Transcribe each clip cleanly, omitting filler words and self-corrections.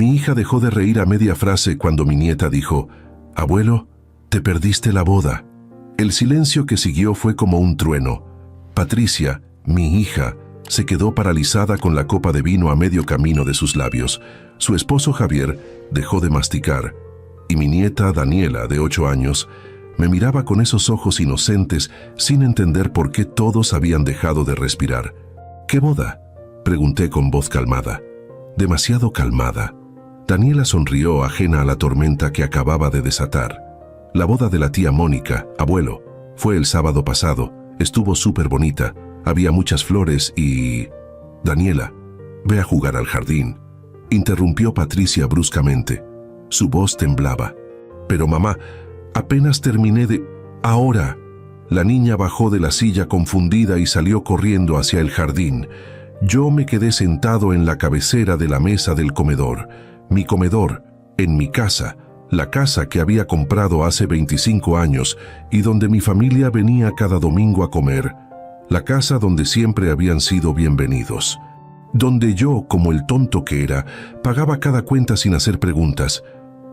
Mi hija dejó de reír a media frase cuando mi nieta dijo: «Abuelo, te perdiste la boda». El silencio que siguió fue como un trueno. Patricia, mi hija, se quedó paralizada con la copa de vino a medio camino de sus labios. Su esposo Javier dejó de masticar, y mi nieta Daniela, de 8 años, me miraba con esos ojos inocentes sin entender por qué todos habían dejado de respirar. «¿Qué boda?», pregunté con voz calmada, demasiado calmada. Daniela sonrió, ajena a la tormenta que acababa de desatar. «La boda de la tía Mónica, abuelo, fue el sábado pasado. Estuvo súper bonita. Había muchas flores y...». «Daniela, ve a jugar al jardín», interrumpió Patricia bruscamente. Su voz temblaba. «Pero mamá, apenas terminé de...». «Ahora». La niña bajó de la silla confundida y salió corriendo hacia el jardín. Yo me quedé sentado en la cabecera de la mesa del comedor. Mi comedor, en mi casa, la casa que había comprado hace 25 años y donde mi familia venía cada domingo a comer. La casa donde siempre habían sido bienvenidos. Donde yo, como el tonto que era, pagaba cada cuenta sin hacer preguntas.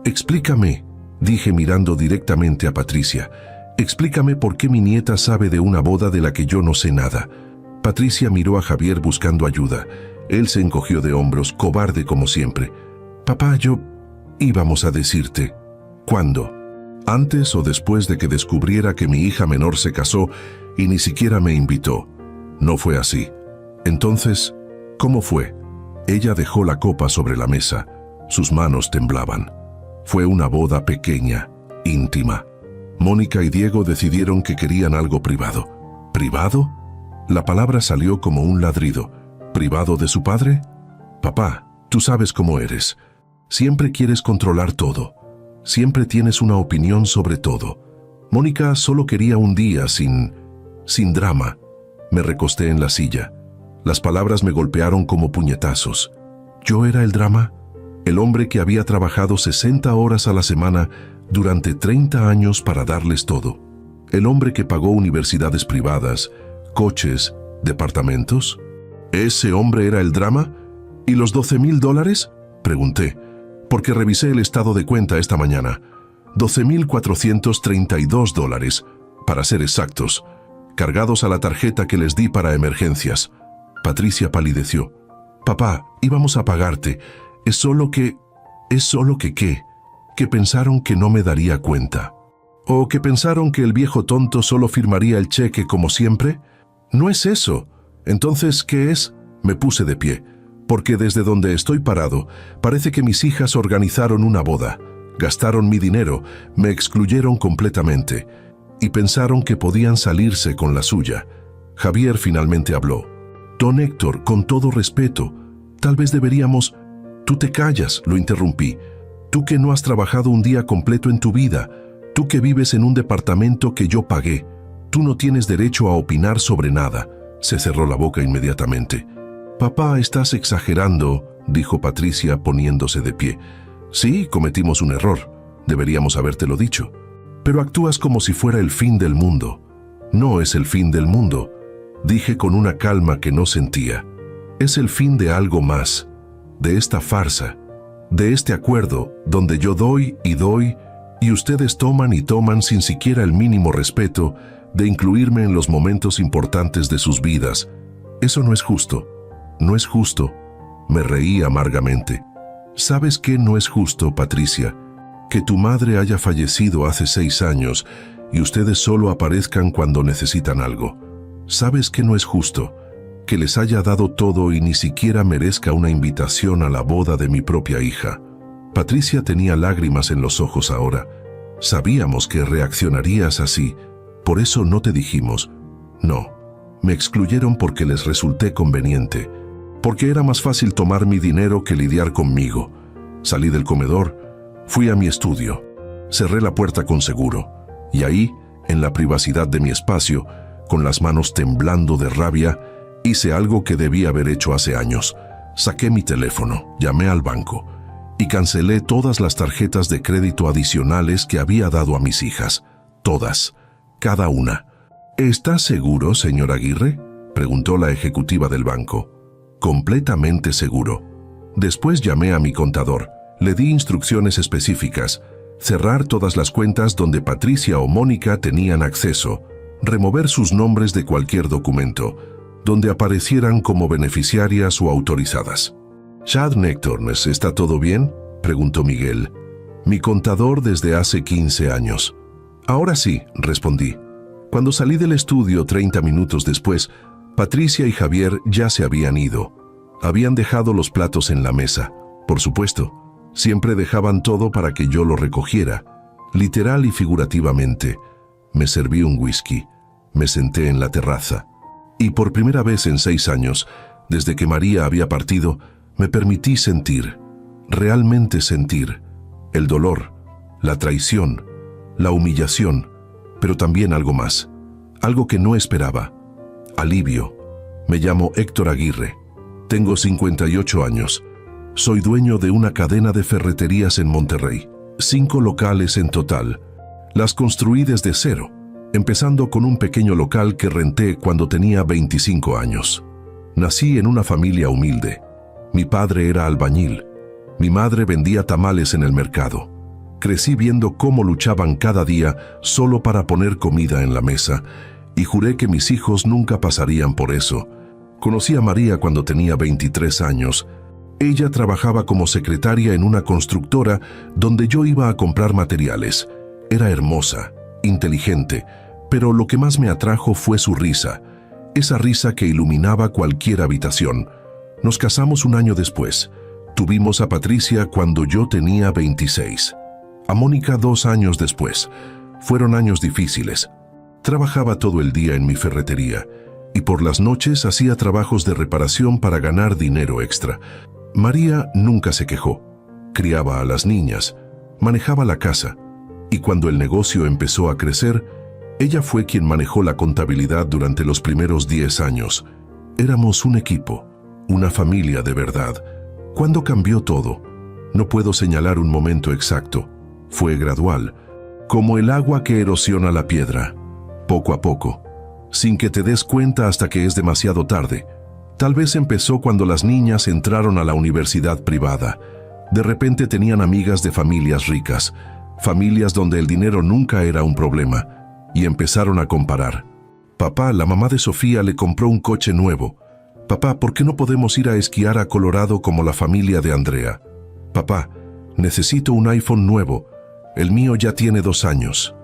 «Explícame», dije mirando directamente a Patricia. «Explícame por qué mi nieta sabe de una boda de la que yo no sé nada». Patricia miró a Javier buscando ayuda. Él se encogió de hombros, cobarde como siempre. «Papá, íbamos a decirte». «¿Cuándo? ¿Antes o después de que descubriera que mi hija menor se casó y ni siquiera me invitó?» «No fue así». «Entonces, ¿cómo fue?» Ella dejó la copa sobre la mesa. Sus manos temblaban. «Fue una boda pequeña, íntima. Mónica y Diego decidieron que querían algo privado». «¿Privado?». La palabra salió como un ladrido. «¿Privado de su padre?» «Papá, tú sabes cómo eres. Siempre quieres controlar todo. Siempre tienes una opinión sobre todo. Mónica solo quería un día sin drama». Me recosté en la silla. Las palabras me golpearon como puñetazos. ¿Yo era el drama? El hombre que había trabajado 60 horas a la semana durante 30 años para darles todo. El hombre que pagó universidades privadas, coches, departamentos. ¿Ese hombre era el drama? ¿Y los $12,000? Pregunté, porque revisé el estado de cuenta esta mañana. $12,432, para ser exactos, cargados a la tarjeta que les di para emergencias. Patricia palideció. «Papá, íbamos a pagarte. ¿Es solo que qué? ¿Que pensaron que no me daría cuenta? ¿O que pensaron que el viejo tonto solo firmaría el cheque como siempre? No es eso. Entonces, ¿qué es?». Me puse de pie, porque desde donde estoy parado, parece que mis hijas organizaron una boda, gastaron mi dinero, me excluyeron completamente, y pensaron que podían salirse con la suya. Javier finalmente habló. «Don Héctor, con todo respeto, tal vez deberíamos...». «Tú te callas», lo interrumpí. «Tú que no has trabajado un día completo en tu vida, tú que vives en un departamento que yo pagué, tú no tienes derecho a opinar sobre nada». Se cerró la boca inmediatamente. «Papá, estás exagerando», dijo Patricia poniéndose de pie. «Sí, cometimos un error. Deberíamos habértelo dicho. Pero actúas como si fuera el fin del mundo». «No es el fin del mundo», dije con una calma que no sentía. «Es el fin de algo más, de esta farsa, de este acuerdo donde yo doy y ustedes toman y toman sin siquiera el mínimo respeto de incluirme en los momentos importantes de sus vidas. Eso no es justo. No es justo». Me reí amargamente. «¿Sabes qué no es justo, Patricia? Que tu madre haya fallecido hace 6 años y ustedes solo aparezcan cuando necesitan algo. ¿Sabes qué no es justo? Que les haya dado todo y ni siquiera merezca una invitación a la boda de mi propia hija». Patricia tenía lágrimas en los ojos ahora. «Sabíamos que reaccionarías así, por eso no te dijimos». «No, me excluyeron porque les resulté conveniente, porque era más fácil tomar mi dinero que lidiar conmigo». Salí del comedor, fui a mi estudio, cerré la puerta con seguro, y ahí, en la privacidad de mi espacio, con las manos temblando de rabia, hice algo que debía haber hecho hace años. Saqué mi teléfono, llamé al banco y cancelé todas las tarjetas de crédito adicionales que había dado a mis hijas. Todas, cada una. «¿Está seguro, señor Aguirre?», preguntó la ejecutiva del banco. «Completamente seguro». Después llamé a mi contador. Le di instrucciones específicas: cerrar todas las cuentas donde Patricia o Mónica tenían acceso, remover sus nombres de cualquier documento, donde aparecieran como beneficiarias o autorizadas. «Chad Nectornes, ¿está todo bien?», preguntó Miguel, mi contador desde hace 15 años. «Ahora sí», respondí. Cuando salí del estudio 30 minutos después, Patricia y Javier ya se habían ido. Habían dejado los platos en la mesa. Por supuesto, siempre dejaban todo para que yo lo recogiera, literal y figurativamente. Me serví un whisky, me senté en la terraza. Y por primera vez en 6 años, desde que María había partido, me permití sentir, realmente sentir, el dolor, la traición, la humillación, pero también algo más, algo que no esperaba: alivio. Me llamo Héctor Aguirre, tengo 58 años, soy dueño de una cadena de ferreterías en Monterrey, 5 locales en total. Las construí desde cero, empezando con un pequeño local que renté cuando tenía 25 años. Nací en una familia humilde. Mi padre era albañil. Mi madre vendía tamales en el mercado. Crecí viendo cómo luchaban cada día solo para poner comida en la mesa, y juré que mis hijos nunca pasarían por eso. Conocí a María cuando tenía 23 años. Ella trabajaba como secretaria en una constructora donde yo iba a comprar materiales. Era hermosa, inteligente, pero lo que más me atrajo fue su risa, esa risa que iluminaba cualquier habitación. Nos casamos un año después. Tuvimos a Patricia cuando yo tenía 26. A Mónica 2 años después. Fueron años difíciles. Trabajaba todo el día en mi ferretería y por las noches hacía trabajos de reparación para ganar dinero extra. María nunca se quejó. Criaba a las niñas, manejaba la casa, y cuando el negocio empezó a crecer, ella fue quien manejó la contabilidad durante los primeros 10 años. Éramos un equipo, una familia de verdad. ¿Cuándo cambió todo? No puedo señalar un momento exacto. Fue gradual, como el agua que erosiona la piedra, poco a poco, sin que te des cuenta hasta que es demasiado tarde. Tal vez empezó cuando las niñas entraron a la universidad privada. De repente tenían amigas de familias ricas, familias donde el dinero nunca era un problema, y empezaron a comparar. Papá, la mamá de Sofía le compró un coche nuevo. Papá, ¿por qué no podemos ir a esquiar a Colorado como la familia de Andrea? Papá, necesito un iPhone nuevo. El mío ya tiene 2 años.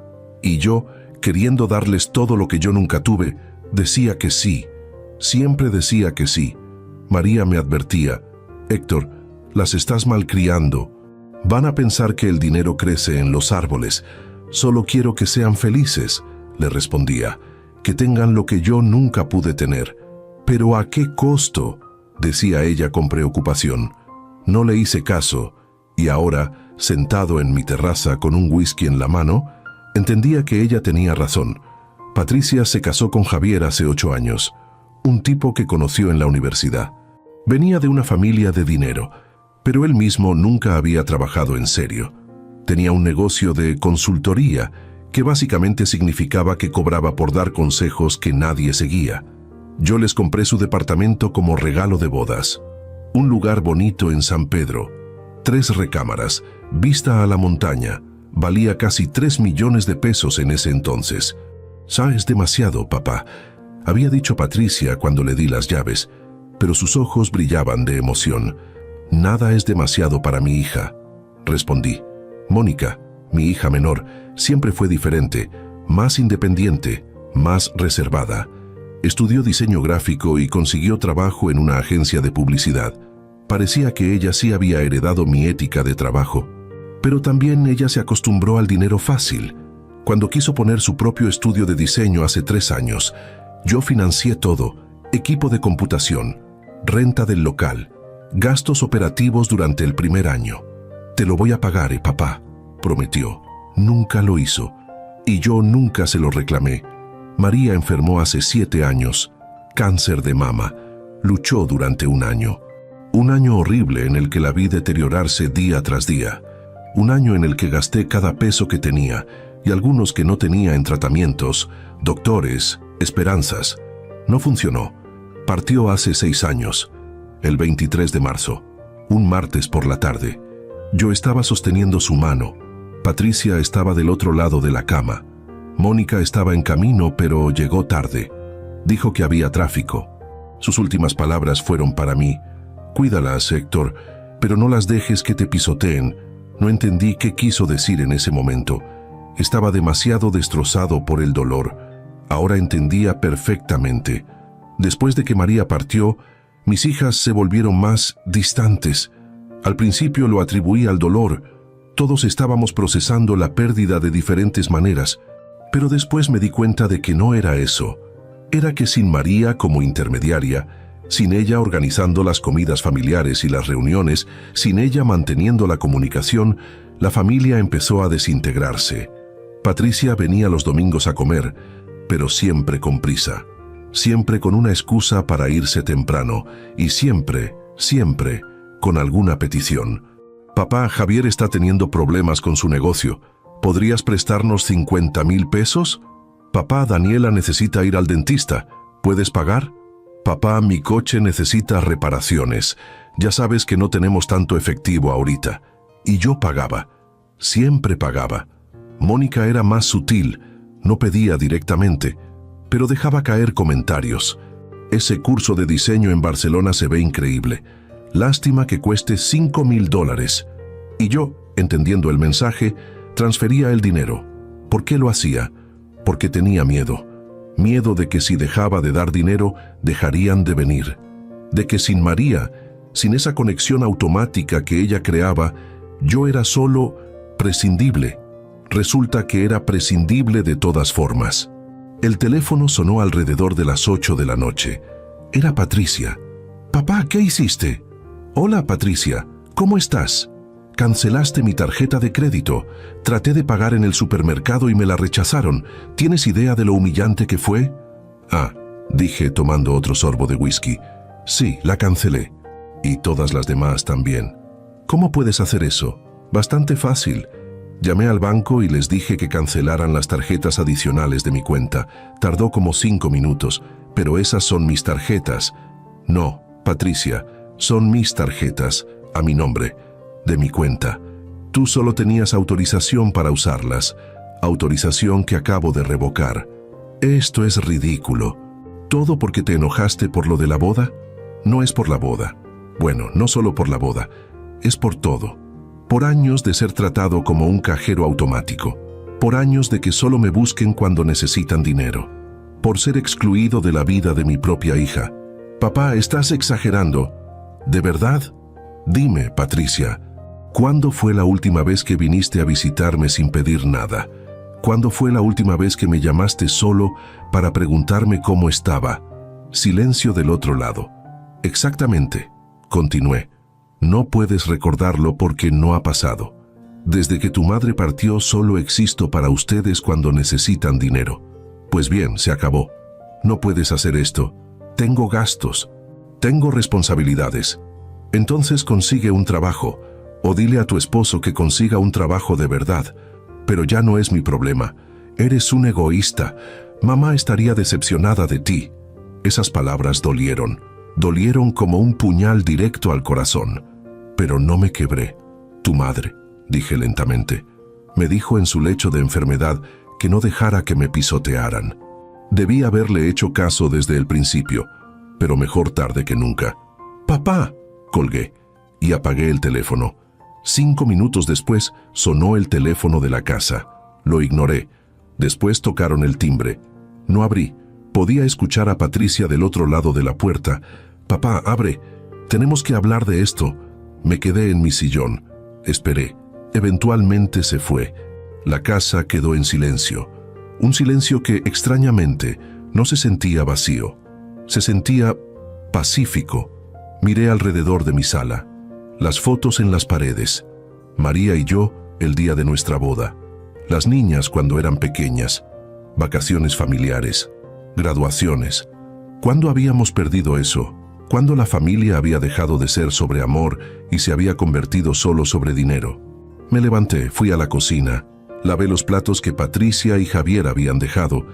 Y yo, queriendo darles todo lo que yo nunca tuve, decía que sí. Siempre decía que sí. María me advertía: Héctor, las estás malcriando. Van a pensar que el dinero crece en los árboles. Solo quiero que sean felices, le respondía, que tengan lo que yo nunca pude tener. ¿Pero a qué costo?, decía ella con preocupación. No le hice caso, y ahora, sentado en mi terraza con un whisky en la mano, entendía que ella tenía razón. Patricia se casó con Javier hace 8 años, un tipo que conoció en la universidad. Venía de una familia de dinero, pero él mismo nunca había trabajado en serio. Tenía un negocio de consultoría, que básicamente significaba que cobraba por dar consejos que nadie seguía. Yo les compré su departamento como regalo de bodas. Un lugar bonito en San Pedro. 3 recámaras, vista a la montaña. Valía casi 3 millones de pesos en ese entonces. «Es demasiado, papá», había dicho Patricia cuando le di las llaves, pero sus ojos brillaban de emoción. «Nada es demasiado para mi hija», respondí. Mónica, mi hija menor, siempre fue diferente, más independiente, más reservada. Estudió diseño gráfico y consiguió trabajo en una agencia de publicidad. Parecía que ella sí había heredado mi ética de trabajo. Pero también ella se acostumbró al dinero fácil. Cuando quiso poner su propio estudio de diseño hace 3 años, yo financié todo: equipo de computación, renta del local, gastos operativos durante el primer año. «Te lo voy a pagar, papá», prometió. Nunca lo hizo, y yo nunca se lo reclamé. María enfermó hace 7 años, cáncer de mama. Luchó durante un año horrible en el que la vi deteriorarse día tras día. Un año en el que gasté cada peso que tenía, y algunos que no tenía en tratamientos, doctores, esperanzas. No funcionó. Partió hace 6 años, el 23 de marzo, un martes por la tarde. Yo estaba sosteniendo su mano. Patricia estaba del otro lado de la cama. Mónica estaba en camino, pero llegó tarde. Dijo que había tráfico. Sus últimas palabras fueron para mí: cuídalas, Héctor, pero no las dejes que te pisoteen. No entendí qué quiso decir en ese momento. Estaba demasiado destrozado por el dolor. Ahora entendía perfectamente. Después de que María partió, mis hijas se volvieron más distantes. Al principio lo atribuí al dolor. Todos estábamos procesando la pérdida de diferentes maneras, pero después me di cuenta de que no era eso. Era que sin María como intermediaria, sin ella organizando las comidas familiares y las reuniones, sin ella manteniendo la comunicación, la familia empezó a desintegrarse. Patricia venía los domingos a comer, pero siempre con prisa, siempre con una excusa para irse temprano y siempre con alguna petición. Papá, Javier está teniendo problemas con su negocio. ¿Podrías prestarnos 50,000 pesos? Papá, Daniela necesita ir al dentista. ¿Puedes pagar? Papá, mi coche necesita reparaciones. Ya sabes que no tenemos tanto efectivo ahorita. Y yo pagaba. Siempre pagaba. Mónica era más sutil. No pedía directamente, pero dejaba caer comentarios. Ese curso de diseño en Barcelona se ve increíble. Lástima que cueste $5,000. Y yo, entendiendo el mensaje, transfería el dinero. ¿Por qué lo hacía? Porque tenía miedo. Miedo de que si dejaba de dar dinero, dejarían de venir. De que sin María, sin esa conexión automática que ella creaba, yo era solo prescindible. Resulta que era prescindible de todas formas. El teléfono sonó alrededor de las 8 de la noche. Era Patricia. Papá, ¿qué hiciste? Hola, Patricia. ¿Cómo estás? Cancelaste mi tarjeta de crédito. Traté de pagar en el supermercado y me la rechazaron. ¿Tienes idea de lo humillante que fue? Ah, dije tomando otro sorbo de whisky. Sí, la cancelé. Y todas las demás también. ¿Cómo puedes hacer eso? Bastante fácil. Llamé al banco y les dije que cancelaran las tarjetas adicionales de mi cuenta. Tardó como 5 minutos, pero esas son mis tarjetas. No, Patricia, son mis tarjetas, a mi nombre, de mi cuenta. Tú solo tenías autorización para usarlas, autorización que acabo de revocar. Esto es ridículo. ¿Todo porque te enojaste por lo de la boda? No es por la boda. Bueno, no solo por la boda, es por todo. Por años de ser tratado como un cajero automático. Por años de que solo me busquen cuando necesitan dinero. Por ser excluido de la vida de mi propia hija. Papá, estás exagerando. ¿De verdad? Dime, Patricia, ¿cuándo fue la última vez que viniste a visitarme sin pedir nada? ¿Cuándo fue la última vez que me llamaste solo para preguntarme cómo estaba? Silencio del otro lado. Exactamente, continué. No puedes recordarlo porque no ha pasado. Desde que tu madre partió solo existo para ustedes cuando necesitan dinero. Pues bien, se acabó. No puedes hacer esto. Tengo gastos. Tengo responsabilidades. Entonces consigue un trabajo, o dile a tu esposo que consiga un trabajo de verdad. Pero ya no es mi problema. Eres un egoísta. Mamá estaría decepcionada de ti. Esas palabras dolieron. Dolieron como un puñal directo al corazón. Pero no me quebré. Tu madre, dije lentamente, me dijo en su lecho de enfermedad que no dejara que me pisotearan. Debí haberle hecho caso desde el principio, pero mejor tarde que nunca. ¡Papá!, colgué y apagué el teléfono. 5 minutos después sonó el teléfono de la casa. Lo ignoré. Después tocaron el timbre. No abrí. Podía escuchar a Patricia del otro lado de la puerta. «Papá, abre. Tenemos que hablar de esto». Me quedé en mi sillón. Esperé. Eventualmente se fue. La casa quedó en silencio. Un silencio que, extrañamente, no se sentía vacío. Se sentía pacífico. Miré alrededor de mi sala. Las fotos en las paredes. María y yo, el día de nuestra boda. Las niñas cuando eran pequeñas. Vacaciones familiares. Graduaciones. ¿Cuándo habíamos perdido eso? ¿Cuándo la familia había dejado de ser sobre amor y se había convertido solo sobre dinero? Me levanté, fui a la cocina, lavé los platos que Patricia y Javier habían dejado,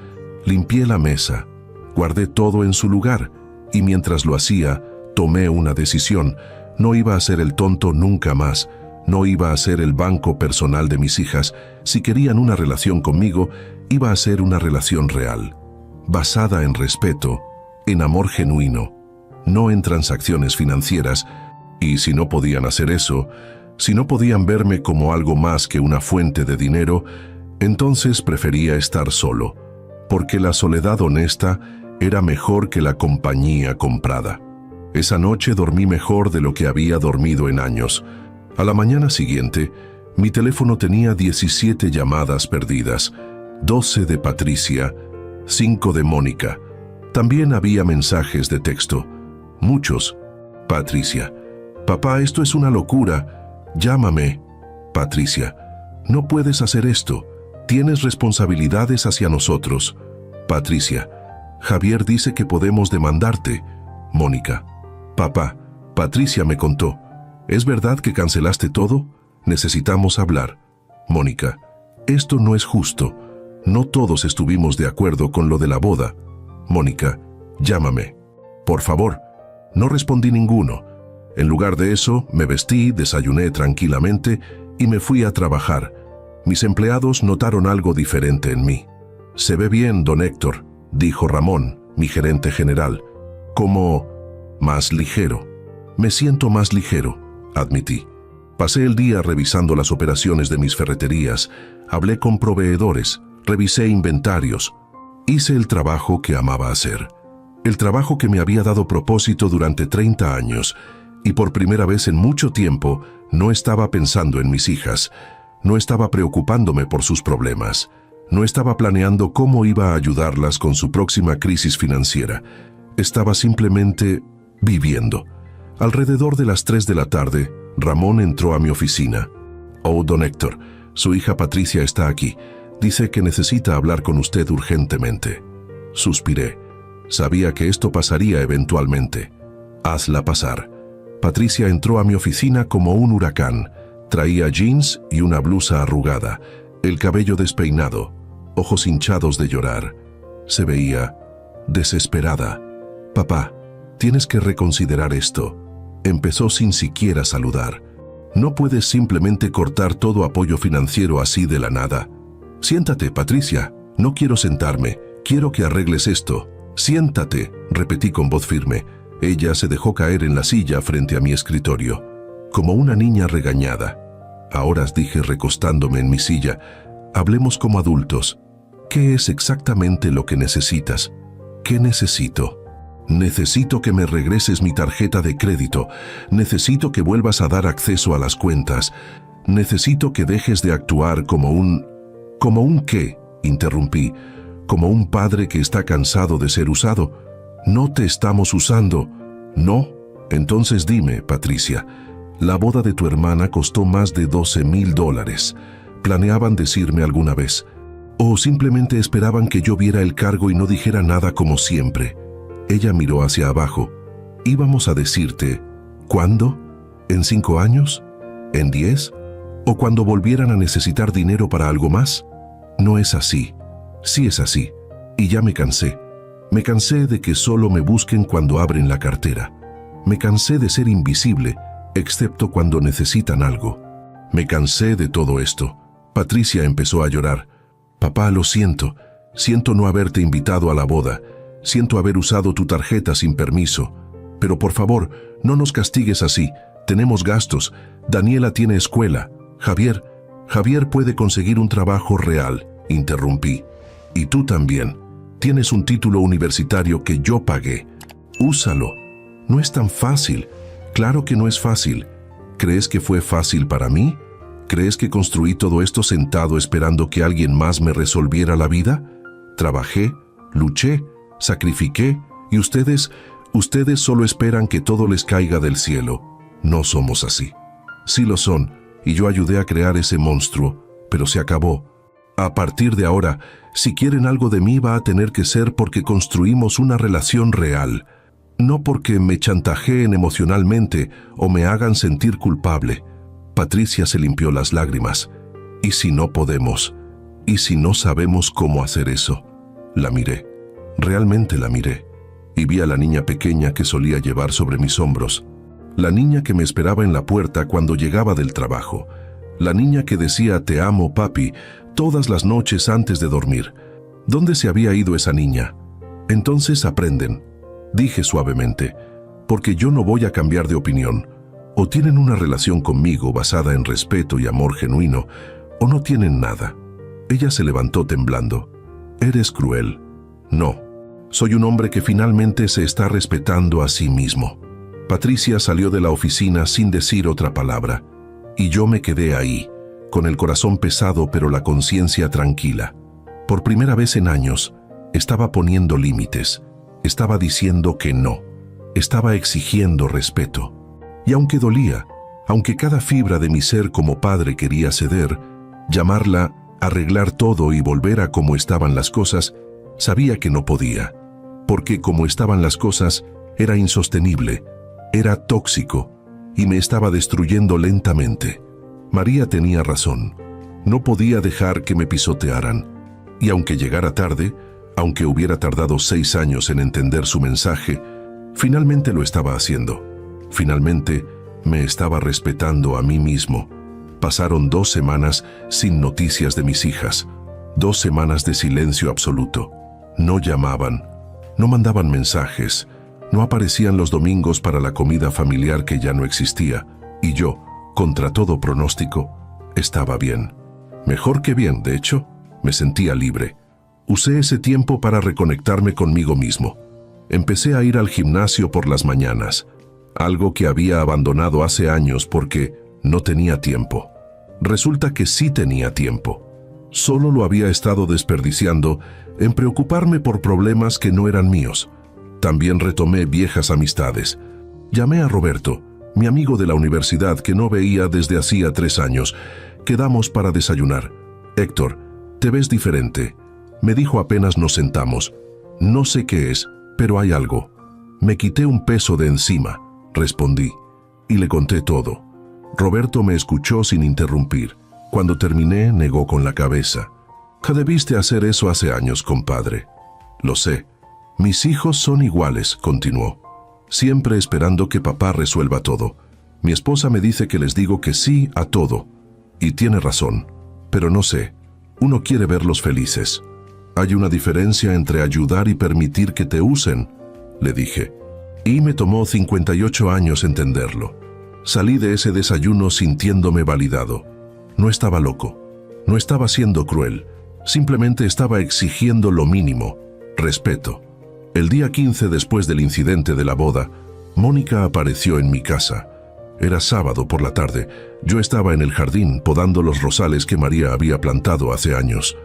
limpié la mesa, guardé todo en su lugar y mientras lo hacía, tomé una decisión. No iba a ser el tonto nunca más. No iba a ser el banco personal de mis hijas. Si querían una relación conmigo, iba a ser una relación real, basada en respeto, en amor genuino, no en transacciones financieras. Y si no podían hacer eso, si no podían verme como algo más que una fuente de dinero, entonces prefería estar solo, porque la soledad honesta era mejor que la compañía comprada. Esa noche dormí mejor de lo que había dormido en años. A la mañana siguiente, mi teléfono tenía 17 llamadas perdidas, 12 de Patricia, 5 de Mónica. También había mensajes de texto. Muchos. Patricia: papá, esto es una locura. Llámame. Patricia: no puedes hacer esto. Tienes responsabilidades hacia nosotros. Patricia: Javier dice que podemos demandarte. Mónica: papá, Patricia me contó. ¿Es verdad que cancelaste todo? Necesitamos hablar. Mónica: esto no es justo. No todos estuvimos de acuerdo con lo de la boda. Mónica: llámame. Por favor. No respondí ninguno. En lugar de eso, me vestí, desayuné tranquilamente y me fui a trabajar. Mis empleados notaron algo diferente en mí. «Se ve bien, don Héctor», dijo Ramón, mi gerente general. «Como más ligero». «Me siento más ligero», admití. Pasé el día revisando las operaciones de mis ferreterías, hablé con proveedores, revisé inventarios. Hice el trabajo que amaba hacer. El trabajo que me había dado propósito durante 30 años, y por primera vez en mucho tiempo no estaba pensando en mis hijas, no estaba preocupándome por sus problemas, no estaba planeando cómo iba a ayudarlas con su próxima crisis financiera. Estaba simplemente viviendo. Alrededor de las 3 de la tarde, Ramón entró a mi oficina. «Oh, don Héctor, su hija Patricia está aquí. Dice que necesita hablar con usted urgentemente». Suspiré. Sabía que esto pasaría eventualmente. «Hazla pasar». Patricia entró a mi oficina como un huracán. Traía jeans y una blusa arrugada, el cabello despeinado, ojos hinchados de llorar. Se veía desesperada. «Papá, tienes que reconsiderar esto». Empezó sin siquiera saludar. «No puedes simplemente cortar todo apoyo financiero así de la nada». «Siéntate, Patricia». «No quiero sentarme. Quiero que arregles esto». «Siéntate», repetí con voz firme. Ella se dejó caer en la silla frente a mi escritorio, como una niña regañada. «Ahora», dije recostándome en mi silla, «hablemos como adultos. ¿Qué es exactamente lo que necesitas?» «¿Qué necesito?» «Necesito que me regreses mi tarjeta de crédito. Necesito que vuelvas a dar acceso a las cuentas. Necesito que dejes de actuar como un... ¿Como un qué?», interrumpí. «Como un padre que está cansado de ser usado». «No te estamos usando». «¿No? Entonces dime, Patricia, la boda de tu hermana costó más de $12,000. ¿Planeaban decirme alguna vez? ¿O simplemente esperaban que yo viera el cargo y no dijera nada como siempre?» Ella miró hacia abajo. «Íbamos a decirte, ¿cuándo? ¿En 5 años? ¿En 10? ¿O cuando volvieran a necesitar dinero para algo más?» «No es así». «Sí es así. Y ya me cansé. Me cansé de que solo me busquen cuando abren la cartera. Me cansé de ser invisible, excepto cuando necesitan algo. Me cansé de todo esto». Patricia empezó a llorar. «Papá, lo siento. Siento no haberte invitado a la boda. Siento haber usado tu tarjeta sin permiso. Pero por favor, no nos castigues así. Tenemos gastos. Daniela tiene escuela. Javier puede conseguir un trabajo real», interrumpí. «Y tú también. Tienes un título universitario que yo pagué. Úsalo». «No es tan fácil». «Claro que no es fácil. ¿Crees que fue fácil para mí? ¿Crees que construí todo esto sentado esperando que alguien más me resolviera la vida? Trabajé, luché, sacrifiqué, y ustedes solo esperan que todo les caiga del cielo. No somos así». «Sí lo son, y yo ayudé a crear ese monstruo, pero se acabó. A partir de ahora, si quieren algo de mí va a tener que ser porque construimos una relación real, no porque me chantajeen emocionalmente o me hagan sentir culpable». Patricia se limpió las lágrimas. «¿Y si no podemos? ¿Y si no sabemos cómo hacer eso?» La miré. Realmente la miré. Y vi a la niña pequeña que solía llevar sobre mis hombros. La niña que me esperaba en la puerta cuando llegaba del trabajo. La niña que decía «Te amo, papi», todas las noches antes de dormir. ¿Dónde se había ido esa niña? Entonces aprenden, dije suavemente, porque yo no voy a cambiar de opinión. O tienen una relación conmigo basada en respeto y amor genuino, o no tienen nada. Ella se levantó temblando. Eres cruel. No, soy un hombre que finalmente se está respetando a sí mismo. Patricia salió de la oficina sin decir otra palabra, y yo me quedé ahí, con el corazón pesado pero la conciencia tranquila. Por primera vez en años, estaba poniendo límites, estaba diciendo que no, estaba exigiendo respeto. Y aunque dolía, aunque cada fibra de mi ser como padre quería ceder, llamarla, arreglar todo y volver a como estaban las cosas, sabía que no podía, porque como estaban las cosas, era insostenible, era tóxico, y me estaba destruyendo lentamente. María tenía razón, no podía dejar que me pisotearan, y aunque llegara tarde, aunque hubiera tardado 6 años en entender su mensaje, finalmente lo estaba haciendo. Finalmente, me estaba respetando a mí mismo. Pasaron 2 semanas sin noticias de mis hijas, 2 semanas de silencio absoluto. No llamaban, no mandaban mensajes, no aparecían los domingos para la comida familiar que ya no existía, y yo, contra todo pronóstico, estaba bien. Mejor que bien, de hecho, me sentía libre. Usé ese tiempo para reconectarme conmigo mismo. Empecé a ir al gimnasio por las mañanas, algo que había abandonado hace años porque no tenía tiempo. Resulta que sí tenía tiempo. Solo lo había estado desperdiciando en preocuparme por problemas que no eran míos. También retomé viejas amistades. Llamé a Roberto, mi amigo de la universidad que no veía desde hacía 3 años. Quedamos para desayunar. Héctor, te ves diferente, me dijo apenas nos sentamos. No sé qué es, pero hay algo. Me quité un peso de encima, respondí, y le conté todo. Roberto me escuchó sin interrumpir. Cuando terminé, negó con la cabeza. «Que debiste hacer eso hace años, compadre». «Lo sé. Mis hijos son iguales», continuó. «Siempre esperando que papá resuelva todo. Mi esposa me dice que les digo que sí a todo. Y tiene razón. Pero no sé. Uno quiere verlos felices. Hay una diferencia entre ayudar y permitir que te usen», le dije. Y me tomó 58 años entenderlo. Salí de ese desayuno sintiéndome validado. No estaba loco. No estaba siendo cruel. Simplemente estaba exigiendo lo mínimo, respeto. El día 15 después del incidente de la boda, Mónica apareció en mi casa. Era sábado por la tarde. Yo estaba en el jardín podando los rosales que María había plantado hace años.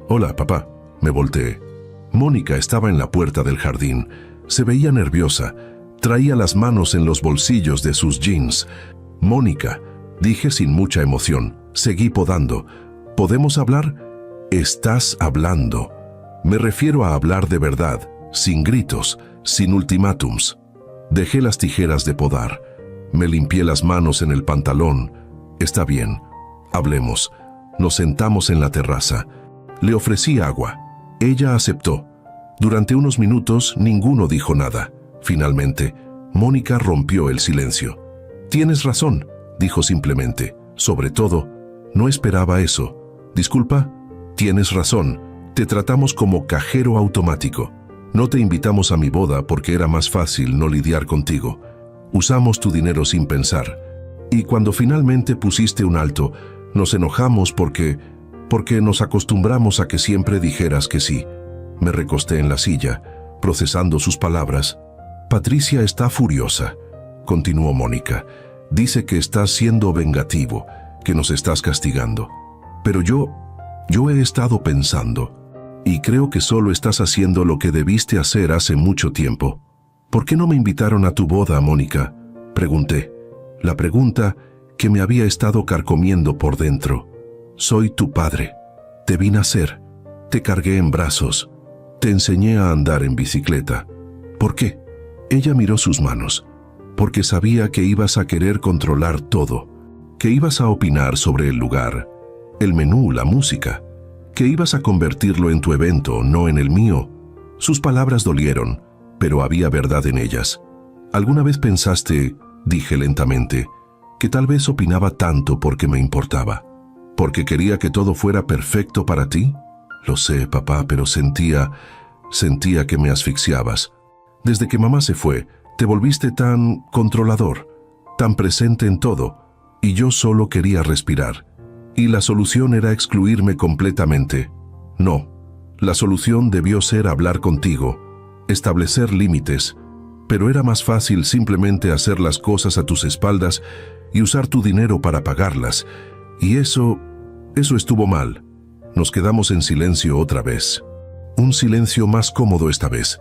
«Hola, papá», me volteé. Mónica estaba en la puerta del jardín. Se veía nerviosa. Traía las manos en los bolsillos de sus jeans. «Mónica», dije sin mucha emoción. Seguí podando. «¿Podemos hablar?» «Estás hablando. Me refiero a hablar de verdad, sin gritos, sin ultimátums». Dejé las tijeras de podar. Me limpié las manos en el pantalón. «Está bien. Hablemos». Nos sentamos en la terraza. Le ofrecí agua. Ella aceptó. Durante unos minutos ninguno dijo nada. Finalmente, Mónica rompió el silencio. «Tienes razón», dijo simplemente. «Sobre todo, no esperaba eso. Disculpa, tienes razón. Te tratamos como cajero automático. No te invitamos a mi boda porque era más fácil no lidiar contigo. Usamos tu dinero sin pensar. Y cuando finalmente pusiste un alto, nos enojamos porque nos acostumbramos a que siempre dijeras que sí». Me recosté en la silla, procesando sus palabras. «Patricia está furiosa», continuó Mónica. «Dice que estás siendo vengativo, que nos estás castigando. Pero yo he estado pensando, y creo que solo estás haciendo lo que debiste hacer hace mucho tiempo». «¿Por qué no me invitaron a tu boda, Mónica?», pregunté. La pregunta que me había estado carcomiendo por dentro. «Soy tu padre. Te vi nacer. Te cargué en brazos. Te enseñé a andar en bicicleta. ¿Por qué?». Ella miró sus manos. «Porque sabía que ibas a querer controlar todo, que ibas a opinar sobre el lugar, el menú, la música, que ibas a convertirlo en tu evento, no en el mío». Sus palabras dolieron, pero había verdad en ellas. «¿Alguna vez pensaste dije lentamente, que tal vez opinaba tanto porque me importaba. ¿Porque quería que todo fuera perfecto para ti? Lo sé, papá, pero sentía que me asfixiabas. Desde que mamá se fue, te volviste tan controlador, tan presente en todo, y yo solo quería respirar. Y la solución era excluirme completamente. No, la solución debió ser hablar contigo, establecer límites, pero era más fácil simplemente hacer las cosas a tus espaldas y usar tu dinero para pagarlas. Y eso estuvo mal. Nos quedamos en silencio otra vez. Un silencio más cómodo esta vez.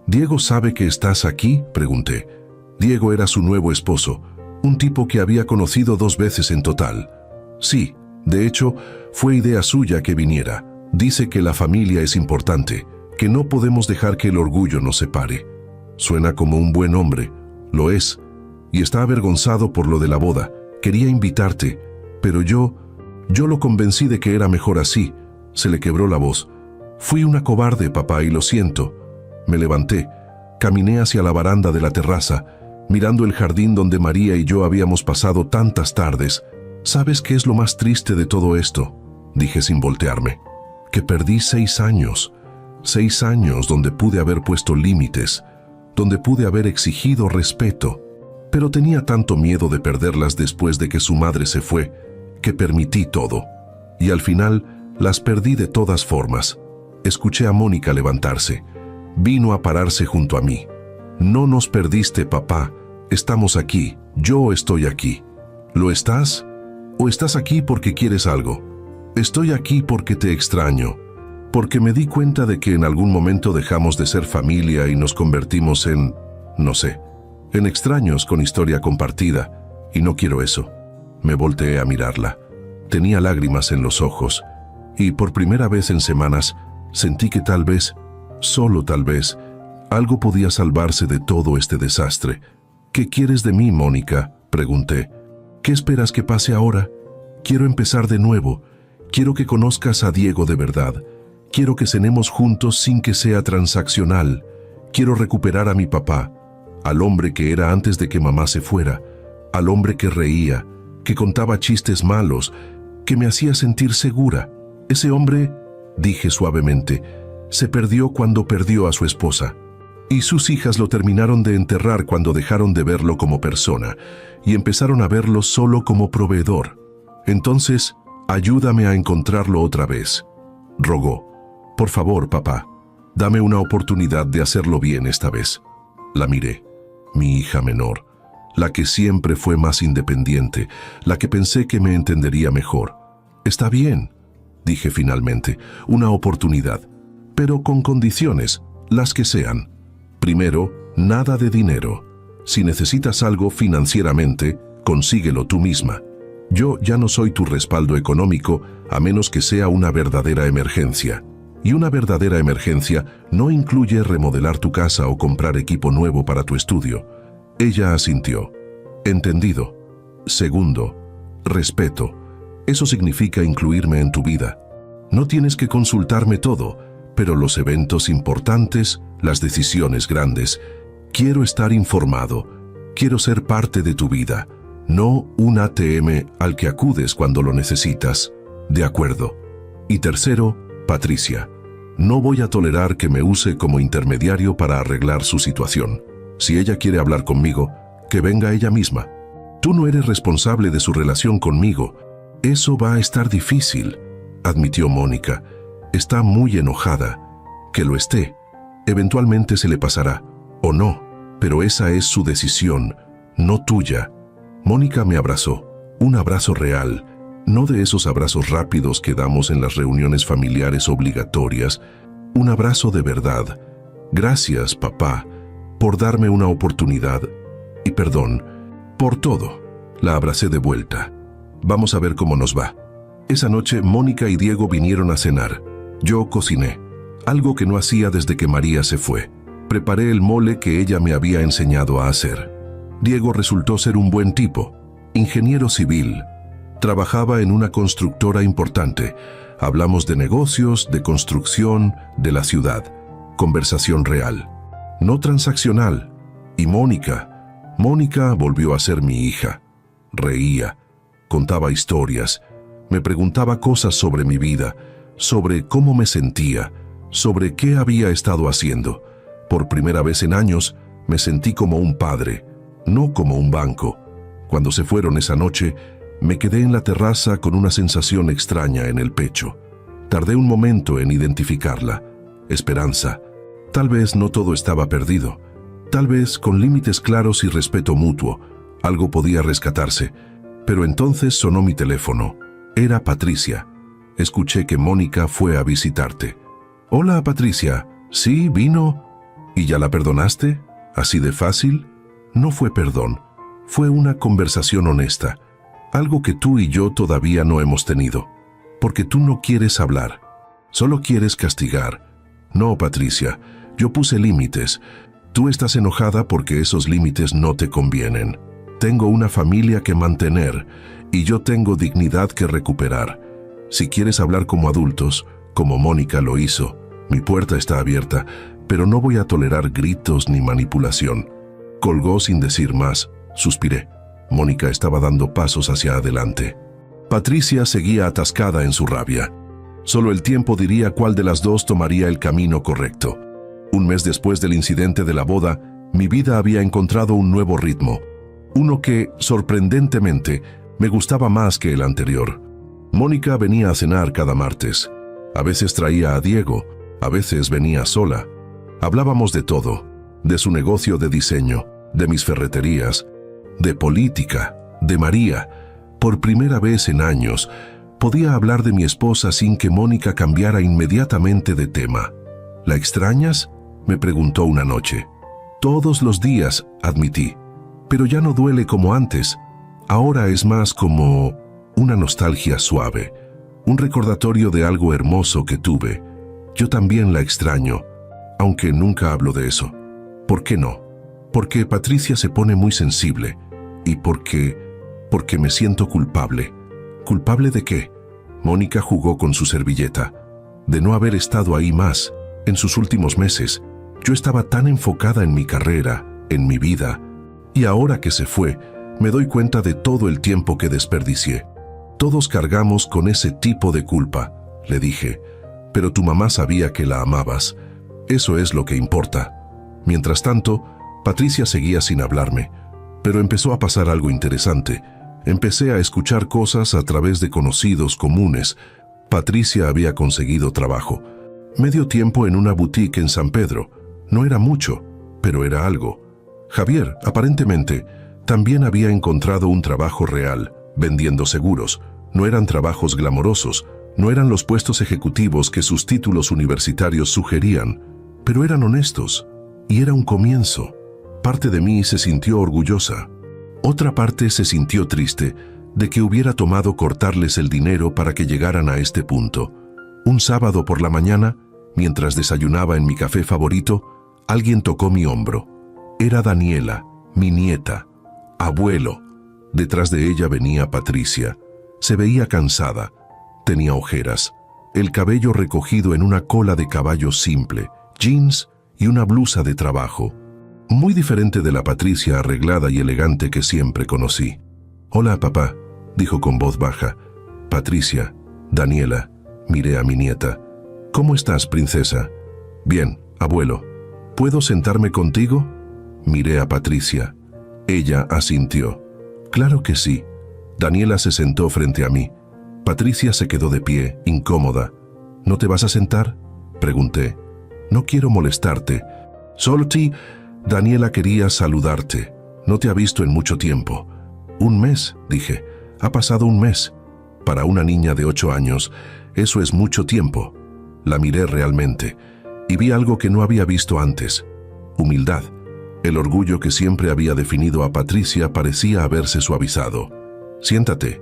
¿Diego sabe que estás aquí?, pregunté. Diego era su nuevo esposo, un tipo que había conocido 2 veces en total. Sí, de hecho, fue idea suya que viniera. Dice que la familia es importante, que no podemos dejar que el orgullo nos separe. Suena como un buen hombre, lo es, y está avergonzado por lo de la boda. Quería invitarte, pero yo lo convencí de que era mejor así. Se le quebró la voz. Fui una cobarde, papá, y lo siento. Me levanté, caminé hacia la baranda de la terraza, mirando el jardín donde María y yo habíamos pasado tantas tardes. ¿Sabes qué es lo más triste de todo esto?, dije sin voltearme. Que perdí 6 años. 6 años donde pude haber puesto límites, donde pude haber exigido respeto. Pero tenía tanto miedo de perderlas después de que su madre se fue, que permití todo. Y al final, las perdí de todas formas. Escuché a Mónica levantarse. Vino a pararse junto a mí. No nos perdiste, papá. Estamos aquí. Yo estoy aquí. ¿Lo estás? ¿O estás aquí porque quieres algo? Estoy aquí porque te extraño. Porque me di cuenta de que en algún momento dejamos de ser familia y nos convertimos en, no sé, en extraños con historia compartida. Y no quiero eso. Me volteé a mirarla. Tenía lágrimas en los ojos. Y por primera vez en semanas, sentí que tal vez, solo tal vez, algo podía salvarse de todo este desastre. ¿Qué quieres de mí, Mónica?, pregunté. ¿Qué esperas que pase ahora? Quiero empezar de nuevo. Quiero que conozcas a Diego de verdad. Quiero que cenemos juntos sin que sea transaccional. Quiero recuperar a mi papá, al hombre que era antes de que mamá se fuera, al hombre que reía, que contaba chistes malos, que me hacía sentir segura. Ese hombre, dije suavemente, se perdió cuando perdió a su esposa. Y sus hijas lo terminaron de enterrar cuando dejaron de verlo como persona y empezaron a verlo solo como proveedor. Entonces, ayúdame a encontrarlo otra vez, rogó. Por favor, papá, dame una oportunidad de hacerlo bien esta vez. La miré. Mi hija menor, la que siempre fue más independiente, la que pensé que me entendería mejor. Está bien, dije finalmente, una oportunidad, pero con condiciones, las que sean. Primero, nada de dinero. Si necesitas algo financieramente, consíguelo tú misma. Yo ya no soy tu respaldo económico, a menos que sea una verdadera emergencia. Y una verdadera emergencia no incluye remodelar tu casa o comprar equipo nuevo para tu estudio. Ella asintió. Entendido. Segundo, respeto. Eso significa incluirme en tu vida. No tienes que consultarme todo, pero los eventos importantes, las decisiones grandes, quiero estar informado. Quiero ser parte de tu vida, no un ATM al que acudes cuando lo necesitas. De acuerdo. Y tercero, Patricia. No voy a tolerar que me use como intermediario para arreglar su situación. Si ella quiere hablar conmigo, que venga ella misma. Tú no eres responsable de su relación conmigo. Eso va a estar difícil, admitió Mónica. Está muy enojada. Que lo esté. Eventualmente se le pasará, o no, pero esa es su decisión, no tuya. Mónica me abrazó, un abrazo real, no de esos abrazos rápidos que damos en las reuniones familiares obligatorias, un abrazo de verdad. Gracias, papá, por darme una oportunidad, y perdón, por todo. La abracé de vuelta. Vamos a ver cómo nos va. Esa noche, Mónica y Diego vinieron a cenar. Yo cociné, algo que no hacía desde que María se fue. Preparé el mole que ella me había enseñado a hacer. Diego resultó ser un buen tipo, ingeniero civil. Trabajaba en una constructora importante. Hablamos de negocios, de construcción, de la ciudad. Conversación real, no transaccional. Y Mónica, Mónica volvió a ser mi hija. Reía, contaba historias, me preguntaba cosas sobre mi vida, sobre cómo me sentía, sobre qué había estado haciendo. Por primera vez en años me sentí como un padre, no como un banco. Cuando se fueron esa noche, me quedé en la terraza con una sensación extraña en el pecho. Tardé un momento en identificarla. Esperanza. Tal vez no todo estaba perdido. Tal vez con límites claros y respeto mutuo, algo podía rescatarse. Pero entonces sonó mi teléfono. Era Patricia. Escuché que Mónica fue a visitarte. Hola, Patricia. ¿Sí, vino? ¿Y ya la perdonaste? ¿Así de fácil? No fue perdón. Fue una conversación honesta. Algo que tú y yo todavía no hemos tenido. Porque tú no quieres hablar. Solo quieres castigar. No, Patricia. Yo puse límites. Tú estás enojada porque esos límites no te convienen. Tengo una familia que mantener y yo tengo dignidad que recuperar. Si quieres hablar como adultos, como Mónica lo hizo, mi puerta está abierta, pero no voy a tolerar gritos ni manipulación. Colgó sin decir más. Suspiré. Mónica estaba dando pasos hacia adelante. Patricia seguía atascada en su rabia. Solo el tiempo diría cuál de las dos tomaría el camino correcto. Un mes después del incidente de la boda, mi vida había encontrado un nuevo ritmo. Uno que, sorprendentemente, me gustaba más que el anterior. Mónica venía a cenar cada martes. A veces traía a Diego, a veces venía sola. Hablábamos de todo, de su negocio de diseño, de mis ferreterías, de política, de María. Por primera vez en años, podía hablar de mi esposa sin que Mónica cambiara inmediatamente de tema. ¿La extrañas?, me preguntó una noche. Todos los días, admití. Pero ya no duele como antes. Ahora es más como una nostalgia suave, un recordatorio de algo hermoso que tuve. Yo también la extraño, aunque nunca hablo de eso. ¿Por qué no? Porque Patricia se pone muy sensible y porque me siento culpable. ¿Culpable de qué? Mónica jugó con su servilleta. De no haber estado ahí más, en sus últimos meses. Yo estaba tan enfocada en mi carrera, en mi vida, y ahora que se fue, me doy cuenta de todo el tiempo que desperdicié. Todos cargamos con ese tipo de culpa, le dije, pero tu mamá sabía que la amabas. Eso es lo que importa. Mientras tanto, Patricia seguía sin hablarme, pero empezó a pasar algo interesante. Empecé a escuchar cosas a través de conocidos comunes. Patricia había conseguido trabajo. Medio tiempo en una boutique en San Pedro. No era mucho, pero era algo. Javier, aparentemente, también había encontrado un trabajo real, vendiendo seguros. No eran trabajos glamorosos, no eran los puestos ejecutivos que sus títulos universitarios sugerían, pero eran honestos, y era un comienzo. Parte de mí se sintió orgullosa. Otra parte se sintió triste de que hubiera tomado cortarles el dinero para que llegaran a este punto. Un sábado por la mañana, mientras desayunaba en mi café favorito, alguien tocó mi hombro. Era Daniela, mi nieta. Abuelo. Detrás de ella venía Patricia. Se veía cansada. Tenía ojeras. El cabello recogido en una cola de caballo simple, jeans y una blusa de trabajo. Muy diferente de la Patricia arreglada y elegante que siempre conocí. «Hola, papá», dijo con voz baja. «Patricia, Daniela», miré a mi nieta. «¿Cómo estás, princesa?» «Bien, abuelo». «¿Puedo sentarme contigo?» Miré a Patricia. Ella asintió. «Claro que sí». Daniela se sentó frente a mí. Patricia se quedó de pie, incómoda. «¿No te vas a sentar?», pregunté. «No quiero molestarte». «Solti, Daniela quería saludarte. No te ha visto en mucho tiempo». «Un mes», dije. «Ha pasado un mes». Para una niña de 8 años, eso es mucho tiempo. La miré realmente y vi algo que no había visto antes. Humildad. El orgullo que siempre había definido a Patricia parecía haberse suavizado. «Siéntate»,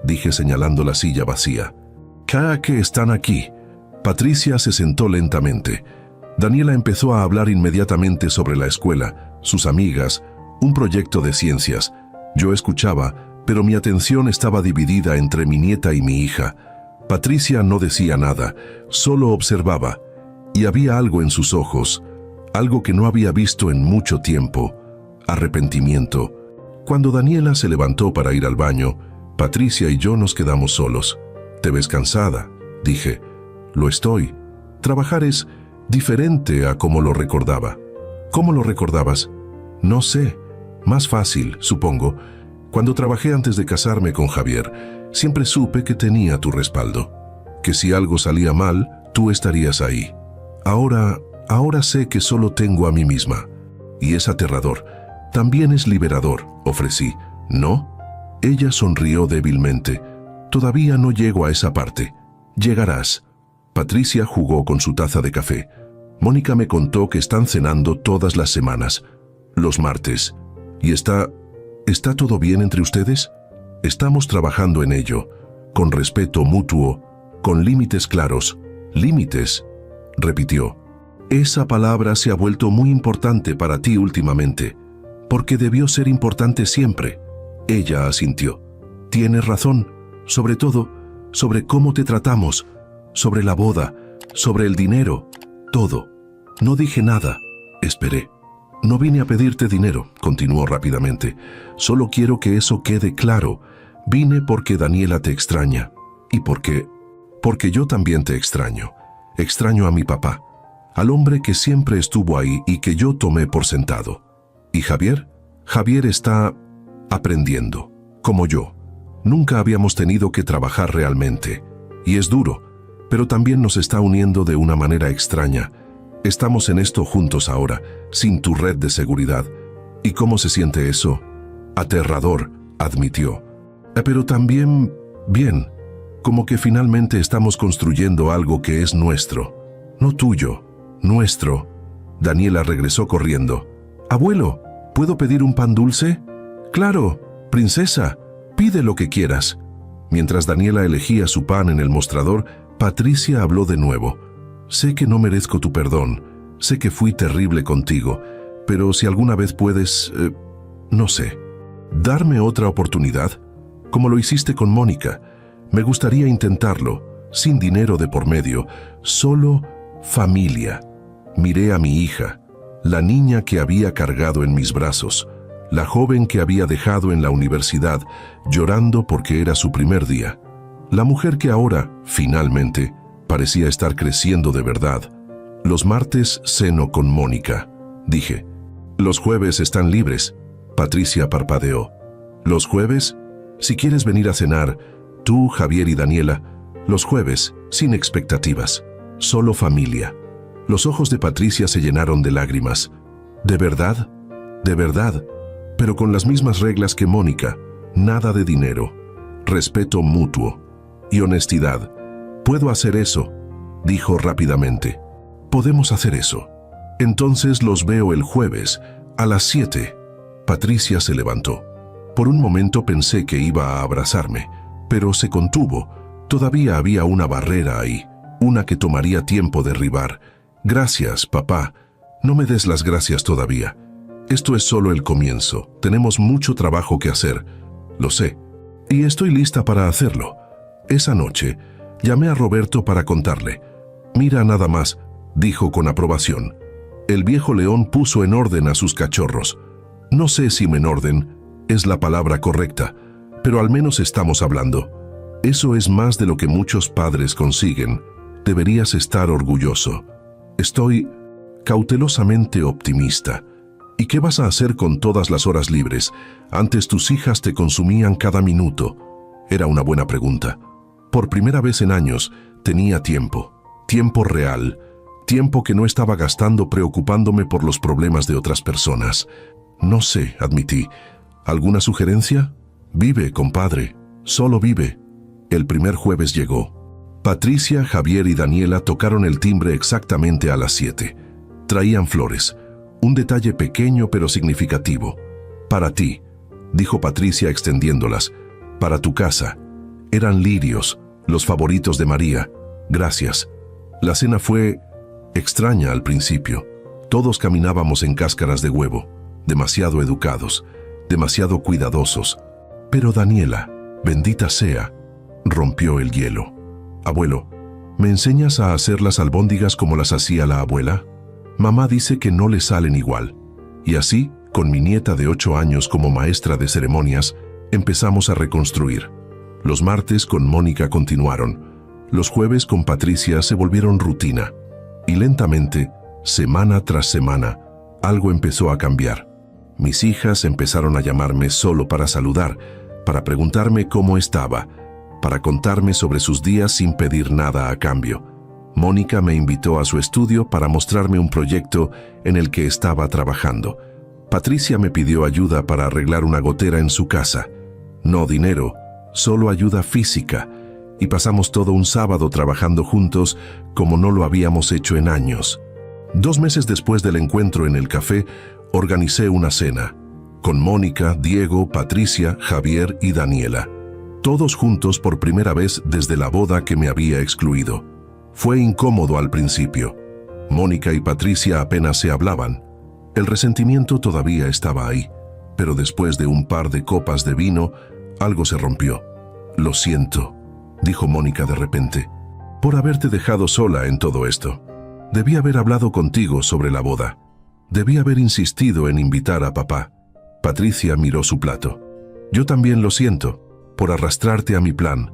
dije señalando la silla vacía. «¿Qué que están aquí?» Patricia se sentó lentamente. Daniela empezó a hablar inmediatamente sobre la escuela, sus amigas, un proyecto de ciencias. Yo escuchaba, pero mi atención estaba dividida entre mi nieta y mi hija. Patricia no decía nada, solo observaba, y había algo en sus ojos, algo que no había visto en mucho tiempo, arrepentimiento. Cuando Daniela se levantó para ir al baño, Patricia y yo nos quedamos solos. «Te ves cansada», dije. «Lo estoy. Trabajar es diferente a como lo recordaba». «¿Cómo lo recordabas?» «No sé. Más fácil, supongo. Cuando trabajé antes de casarme con Javier, siempre supe que tenía tu respaldo. Que si algo salía mal, tú estarías ahí. Ahora sé que solo tengo a mí misma. Y es aterrador. También es liberador», ofrecí. «¿No?» Ella sonrió débilmente. «Todavía no llego a esa parte. Llegarás». Patricia jugó con su taza de café. «Mónica me contó que están cenando todas las semanas, los martes. ¿Y está todo bien entre ustedes?» «Estamos trabajando en ello, con respeto mutuo, con límites claros». «Límites», repitió. «Esa palabra se ha vuelto muy importante para ti últimamente, porque debió ser importante siempre». Ella asintió. «Tienes razón, sobre todo, sobre cómo te tratamos, sobre la boda, sobre el dinero, todo». No dije nada, esperé. «No vine a pedirte dinero», continuó rápidamente. «Solo quiero que eso quede claro. Vine porque Daniela te extraña. ¿Y por qué? Porque yo también te extraño. Extraño a mi papá, al hombre que siempre estuvo ahí y que yo tomé por sentado. ¿Y Javier? Javier está aprendiendo, como yo. Nunca habíamos tenido que trabajar realmente. Y es duro, pero también nos está uniendo de una manera extraña. Estamos en esto juntos ahora, sin tu red de seguridad. ¿Y cómo se siente eso?» «Aterrador», admitió. «Pero también, bien, como que finalmente estamos construyendo algo que es nuestro. No tuyo, nuestro». Daniela regresó corriendo. «Abuelo, ¿puedo pedir un pan dulce?» «Claro, princesa, pide lo que quieras». Mientras Daniela elegía su pan en el mostrador, Patricia habló de nuevo. «Sé que no merezco tu perdón, sé que fui terrible contigo, pero si alguna vez puedes, no sé, darme otra oportunidad, como lo hiciste con Mónica, me gustaría intentarlo, sin dinero de por medio, solo familia». Miré a mi hija, la niña que había cargado en mis brazos, la joven que había dejado en la universidad, llorando porque era su primer día, la mujer que ahora, finalmente, parecía estar creciendo de verdad. «Los martes ceno con Mónica», dije. «Los jueves están libres». Patricia parpadeó. «¿Los jueves? Si quieres venir a cenar, tú, Javier y Daniela, los jueves, sin expectativas, solo familia». Los ojos de Patricia se llenaron de lágrimas. «¿De verdad? De verdad, pero con las mismas reglas que Mónica, nada de dinero, respeto mutuo y honestidad». «Puedo hacer eso», dijo rápidamente. «Podemos hacer eso. Entonces los veo el jueves, a las 7. Patricia se levantó. Por un momento pensé que iba a abrazarme, pero se contuvo. Todavía había una barrera ahí, una que tomaría tiempo derribar. «Gracias, papá. No me des las gracias todavía. Esto es solo el comienzo. Tenemos mucho trabajo que hacer. Lo sé. Y estoy lista para hacerlo». Esa noche, llamé a Roberto para contarle. «Mira nada más», dijo con aprobación. El viejo león puso en orden a sus cachorros. No sé si en orden es la palabra correcta, pero al menos estamos hablando. Eso es más de lo que muchos padres consiguen. Deberías estar orgulloso. Estoy cautelosamente optimista. ¿Y qué vas a hacer con todas las horas libres? Antes tus hijas te consumían cada minuto. Era una buena pregunta. Por primera vez en años, tenía tiempo real, tiempo que no estaba gastando preocupándome por los problemas de otras personas. «No sé», admití. «¿Alguna sugerencia?» «Vive, compadre, solo vive». El primer jueves llegó. Patricia, Javier y Daniela tocaron el timbre exactamente a las 7. Traían flores, un detalle pequeño pero significativo. «Para ti», dijo Patricia extendiéndolas. «Para tu casa». Eran lirios, los favoritos de María. «Gracias». La cena fue extraña al principio. Todos caminábamos en cáscaras de huevo, demasiado educados, demasiado cuidadosos. Pero Daniela, bendita sea, rompió el hielo. «Abuelo, ¿me enseñas a hacer las albóndigas como las hacía la abuela? Mamá dice que no le salen igual». Y así Con mi nieta de 8 años como maestra de ceremonias, empezamos a reconstruir. Los martes con Mónica continuaron. Los jueves con Patricia se volvieron rutina. Y lentamente, semana tras semana, algo empezó a cambiar. Mis hijas empezaron a llamarme solo para saludar, para preguntarme cómo estaba, para contarme sobre sus días sin pedir nada a cambio. Mónica me invitó a su estudio para mostrarme un proyecto en el que estaba trabajando. Patricia me pidió ayuda para arreglar una gotera en su casa. No dinero, solo ayuda física. Y pasamos todo un sábado trabajando juntos como no lo habíamos hecho en años. 2 meses después del encuentro en el café, organicé una cena. Con Mónica, Diego, Patricia, Javier y Daniela. Todos juntos por primera vez desde la boda que me había excluido. Fue incómodo al principio. Mónica y Patricia apenas se hablaban. El resentimiento todavía estaba ahí, pero después de un par de copas de vino, algo se rompió. Lo siento, dijo Mónica de repente, por haberte dejado sola en todo esto. Debí haber hablado contigo sobre la boda. Debí haber insistido en invitar a papá. Patricia miró su plato. Yo también lo siento, por arrastrarte a mi plan,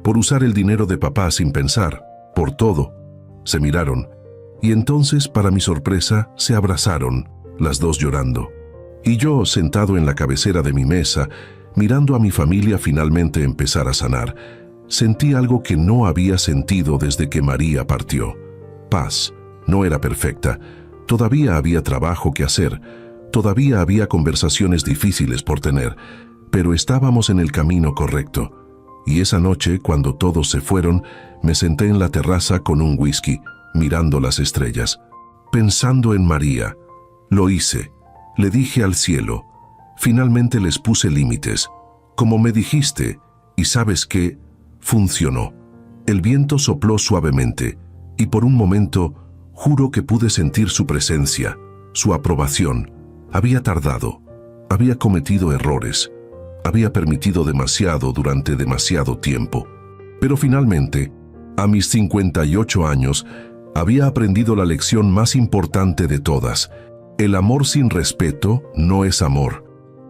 por usar el dinero de papá sin pensar, por todo. Se miraron, y entonces, para mi sorpresa, se abrazaron, las dos llorando. Y yo, sentado en la cabecera de mi mesa, mirando a mi familia finalmente empezar a sanar, sentí algo que no había sentido desde que María partió. Paz. No era perfecta. Todavía había trabajo que hacer. Todavía había conversaciones difíciles por tener. Pero estábamos en el camino correcto. Y esa noche, cuando todos se fueron, me senté en la terraza con un whisky, mirando las estrellas, pensando en María. Lo hice. Le dije al cielo. Finalmente les puse límites. Como me dijiste. Y ¿sabes qué? Funcionó. El viento sopló suavemente. Y por un momento, juro que pude sentir su presencia, su aprobación. Había tardado. Había cometido errores. Había permitido demasiado durante demasiado tiempo. Pero finalmente, a mis 58 años, había aprendido la lección más importante de todas. El amor sin respeto no es amor,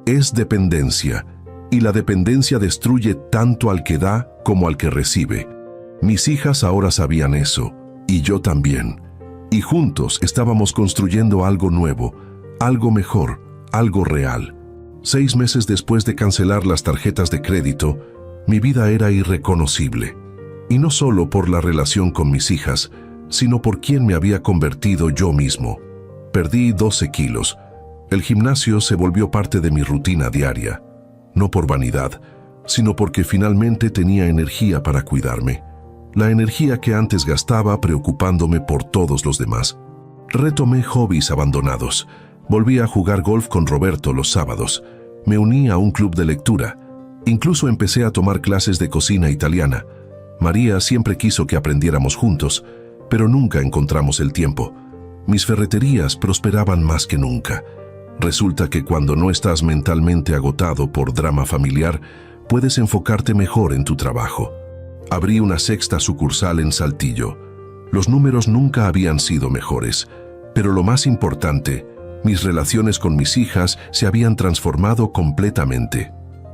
es dependencia, y la dependencia destruye tanto al que da como al que recibe. Mis hijas ahora sabían eso, y yo también. Y juntos estábamos construyendo algo nuevo, algo mejor, algo real. 6 meses después de cancelar las tarjetas de crédito, mi vida era irreconocible. Y no solo por la relación con mis hijas, sino por quien me había convertido yo mismo. Perdí 12 kilos. El gimnasio se volvió parte de mi rutina diaria. No por vanidad, sino porque finalmente tenía energía para cuidarme. La energía que antes gastaba preocupándome por todos los demás. Retomé hobbies abandonados. Volví a jugar golf con Roberto los sábados. Me uní a un club de lectura. Incluso empecé a tomar clases de cocina italiana. María siempre quiso que aprendiéramos juntos, pero nunca encontramos el tiempo. Mis ferreterías prosperaban más que nunca. Resulta que cuando no estás mentalmente agotado por drama familiar, puedes enfocarte mejor en tu trabajo. Abrí una 6ª sucursal en Saltillo. Los números nunca habían sido mejores, pero lo más importante, mis relaciones con mis hijas se habían transformado completamente.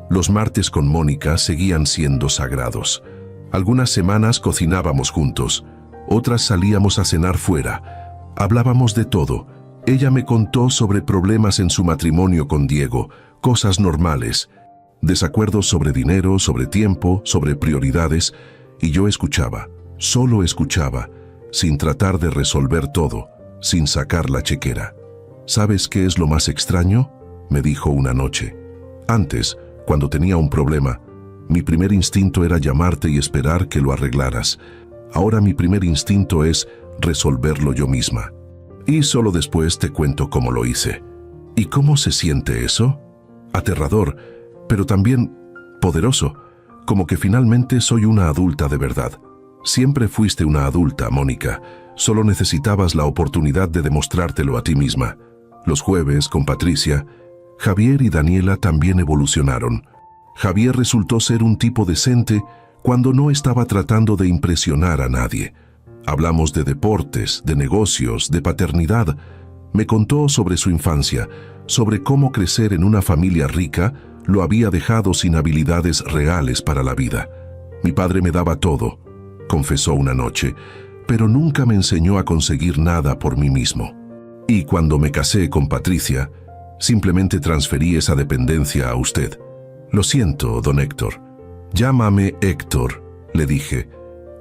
Los martes con Mónica seguían siendo sagrados. Algunas semanas cocinábamos juntos, otras salíamos a cenar fuera. Hablábamos de todo. Ella me contó sobre problemas en su matrimonio con Diego, cosas normales, desacuerdos sobre dinero, sobre tiempo, sobre prioridades, y yo escuchaba, solo escuchaba, sin tratar de resolver todo, sin sacar la chequera. ¿Sabes qué es lo más extraño?, me dijo una noche. Antes, cuando tenía un problema, mi primer instinto era llamarte y esperar que lo arreglaras. Ahora mi primer instinto es resolverlo yo misma. Y solo después te cuento cómo lo hice. ¿Y cómo se siente eso? Aterrador, pero también poderoso, como que finalmente soy una adulta de verdad. Siempre fuiste una adulta, Mónica. Solo necesitabas la oportunidad de demostrártelo a ti misma. Los jueves, con Patricia, Javier y Daniela también evolucionaron. Javier resultó ser un tipo decente cuando no estaba tratando de impresionar a nadie. Hablamos de deportes, de negocios, de paternidad. Me contó sobre su infancia, sobre cómo crecer en una familia rica lo había dejado sin habilidades reales para la vida. Mi padre me daba todo, confesó una noche, pero nunca me enseñó a conseguir nada por mí mismo. Y cuando me casé con Patricia, simplemente transferí esa dependencia a usted. Lo siento, don Héctor. Llámame Héctor, le dije.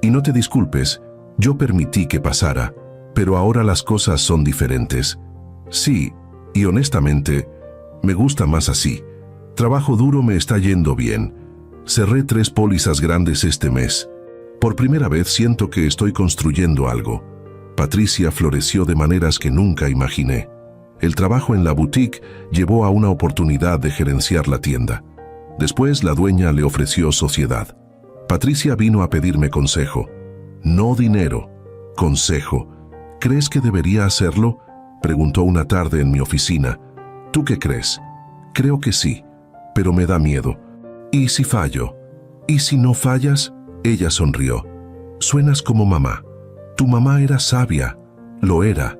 Y no te disculpes, yo permití que pasara, pero ahora las cosas son diferentes. Sí, y honestamente, me gusta más así. Trabajo duro, me está yendo bien. Cerré 3 pólizas grandes este mes. Por primera vez siento que estoy construyendo algo. Patricia floreció de maneras que nunca imaginé. El trabajo en la boutique llevó a una oportunidad de gerenciar la tienda. Después la dueña le ofreció sociedad. Patricia vino a pedirme consejo. No dinero, consejo. ¿Crees que debería hacerlo?, preguntó una tarde en mi oficina. ¿Tú qué crees? Creo que sí, pero me da miedo. ¿Y si fallo? ¿Y si no fallas? Ella sonrió. Suenas como mamá. Tu mamá era sabia. Lo era.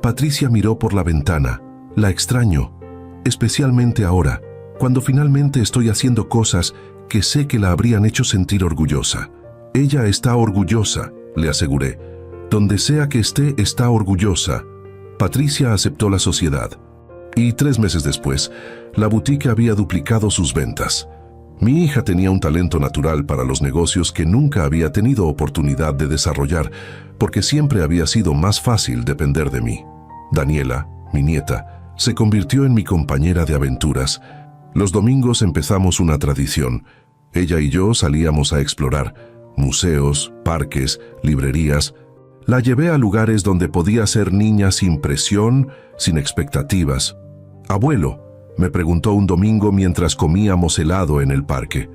Patricia miró por la ventana. La extraño, especialmente ahora, cuando finalmente estoy haciendo cosas que sé que la habrían hecho sentir orgullosa. Ella está orgullosa, le aseguré. Donde sea que esté, está orgullosa. Patricia aceptó la sociedad. Y 3 meses después, la boutique había duplicado sus ventas. Mi hija tenía un talento natural para los negocios que nunca había tenido oportunidad de desarrollar, porque siempre había sido más fácil depender de mí. Daniela, mi nieta, se convirtió en mi compañera de aventuras. Los domingos empezamos una tradición. Ella y yo salíamos a explorar museos, parques, librerías. La llevé a lugares donde podía ser niña sin presión, sin expectativas. «Abuelo», me preguntó un domingo mientras comíamos helado en el parque,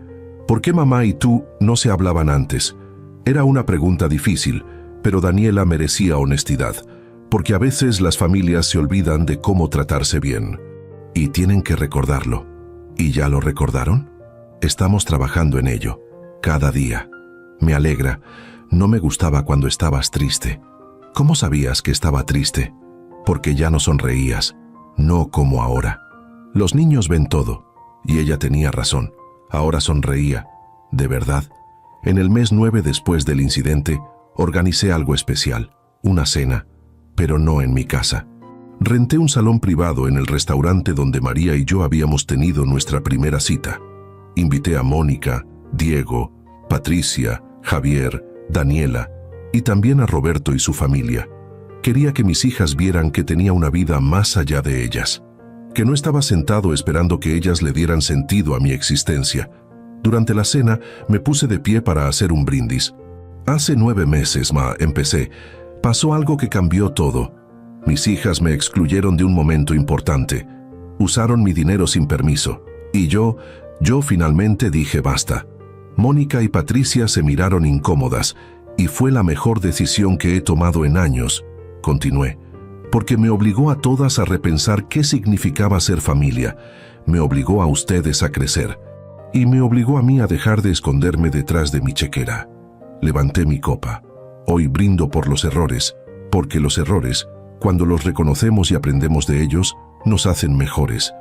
«¿por qué mamá y tú no se hablaban antes?». Era una pregunta difícil, pero Daniela merecía honestidad, porque a veces las familias se olvidan de cómo tratarse bien. Y tienen que recordarlo. ¿Y ya lo recordaron? Estamos trabajando en ello, cada día. Me alegra. No me gustaba cuando estabas triste. ¿Cómo sabías que estaba triste? Porque ya no sonreías, no como ahora. Los niños ven todo, y ella tenía razón. Ahora sonreía, de verdad. En el mes 9 después del incidente, organicé algo especial, una cena, pero no en mi casa. Renté un salón privado en el restaurante donde María y yo habíamos tenido nuestra primera cita. Invité a Mónica, Diego, Patricia, Javier, Daniela y también a Roberto y su familia. Quería que mis hijas vieran que tenía una vida más allá de ellas, que no estaba sentado esperando que ellas le dieran sentido a mi existencia. Durante la cena me puse de pie para hacer un brindis. Hace 9 meses, empecé. Pasó algo que cambió todo. Mis hijas me excluyeron de un momento importante. Usaron mi dinero sin permiso. Y yo finalmente dije basta. Mónica y Patricia se miraron incómodas, y fue la mejor decisión que he tomado en años, continué, porque me obligó a todas a repensar qué significaba ser familia, me obligó a ustedes a crecer, y me obligó a mí a dejar de esconderme detrás de mi chequera. Levanté mi copa. Hoy brindo por los errores, porque los errores, cuando los reconocemos y aprendemos de ellos, nos hacen mejores.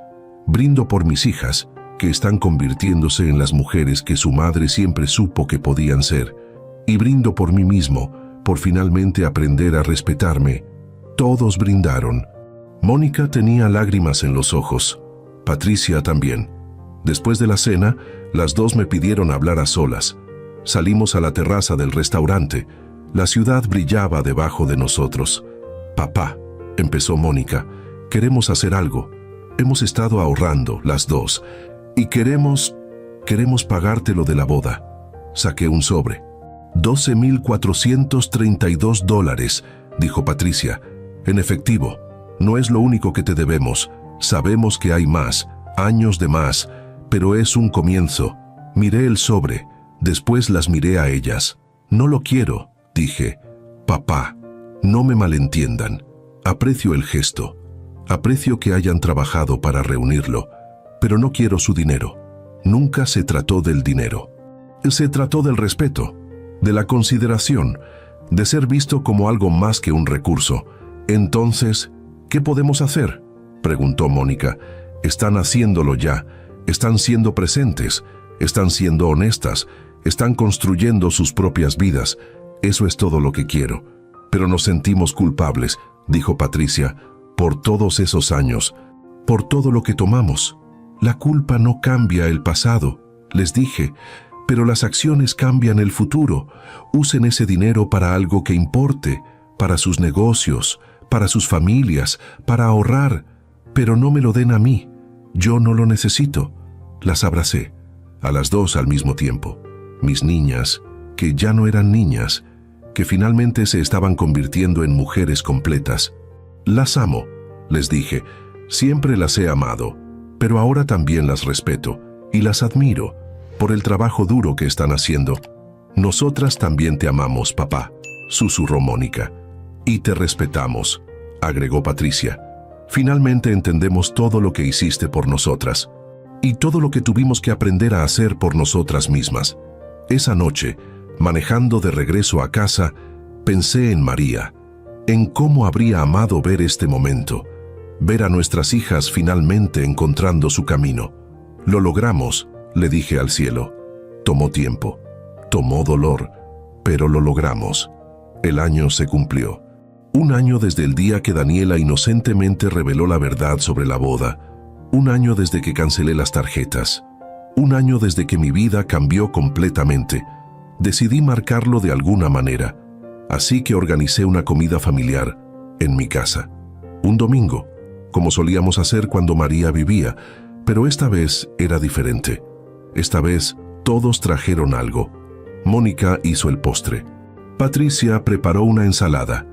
Brindo por mis hijas, que están convirtiéndose en las mujeres que su madre siempre supo que podían ser. Y brindo por mí mismo, por finalmente aprender a respetarme. Todos brindaron. Mónica tenía lágrimas en los ojos. Patricia también. Después de la cena, las dos me pidieron hablar a solas. Salimos a la terraza del restaurante. La ciudad brillaba debajo de nosotros. «Papá», empezó Mónica, «queremos hacer algo. Hemos estado ahorrando, las dos. Y queremos pagarte lo de la boda». Saqué un sobre. $12,432, dijo Patricia. En efectivo, no es lo único que te debemos. Sabemos que hay más, años de más, pero es un comienzo. Miré el sobre, después las miré a ellas. No lo quiero, dije. Papá, no me malentiendan. Aprecio el gesto. Aprecio que hayan trabajado para reunirlo. Pero no quiero su dinero. Nunca se trató del dinero. Se trató del respeto, de la consideración, de ser visto como algo más que un recurso. Entonces, ¿qué podemos hacer?, preguntó Mónica. Están haciéndolo ya. Están siendo presentes. Están siendo honestas. Están construyendo sus propias vidas. Eso es todo lo que quiero. Pero nos sentimos culpables, dijo Patricia, por todos esos años, por todo lo que tomamos. La culpa no cambia el pasado, les dije, pero las acciones cambian el futuro. Usen ese dinero para algo que importe, para sus negocios, para sus familias, para ahorrar, pero no me lo den a mí. Yo no lo necesito. Las abracé, a las dos al mismo tiempo. Mis niñas, que ya no eran niñas, que finalmente se estaban convirtiendo en mujeres completas. Las amo, les dije, siempre las he amado, pero ahora también las respeto y las admiro por el trabajo duro que están haciendo. Nosotras también te amamos, papá, susurró Mónica. Y te respetamos, agregó Patricia. Finalmente entendemos todo lo que hiciste por nosotras y todo lo que tuvimos que aprender a hacer por nosotras mismas. Esa noche, manejando de regreso a casa, pensé en María, en cómo habría amado ver este momento, ver a nuestras hijas finalmente encontrando su camino. Lo logramos, le dije al cielo. Tomó tiempo, tomó dolor, pero lo logramos. El año se cumplió. 1 año desde el día que Daniela inocentemente reveló la verdad sobre la boda. 1 año desde que cancelé las tarjetas. 1 año desde que mi vida cambió completamente. Decidí marcarlo de alguna manera, así que organicé una comida familiar en mi casa. Un domingo, como solíamos hacer cuando María vivía, pero esta vez era diferente. Esta vez todos trajeron algo. Mónica hizo el postre. Patricia preparó una ensalada.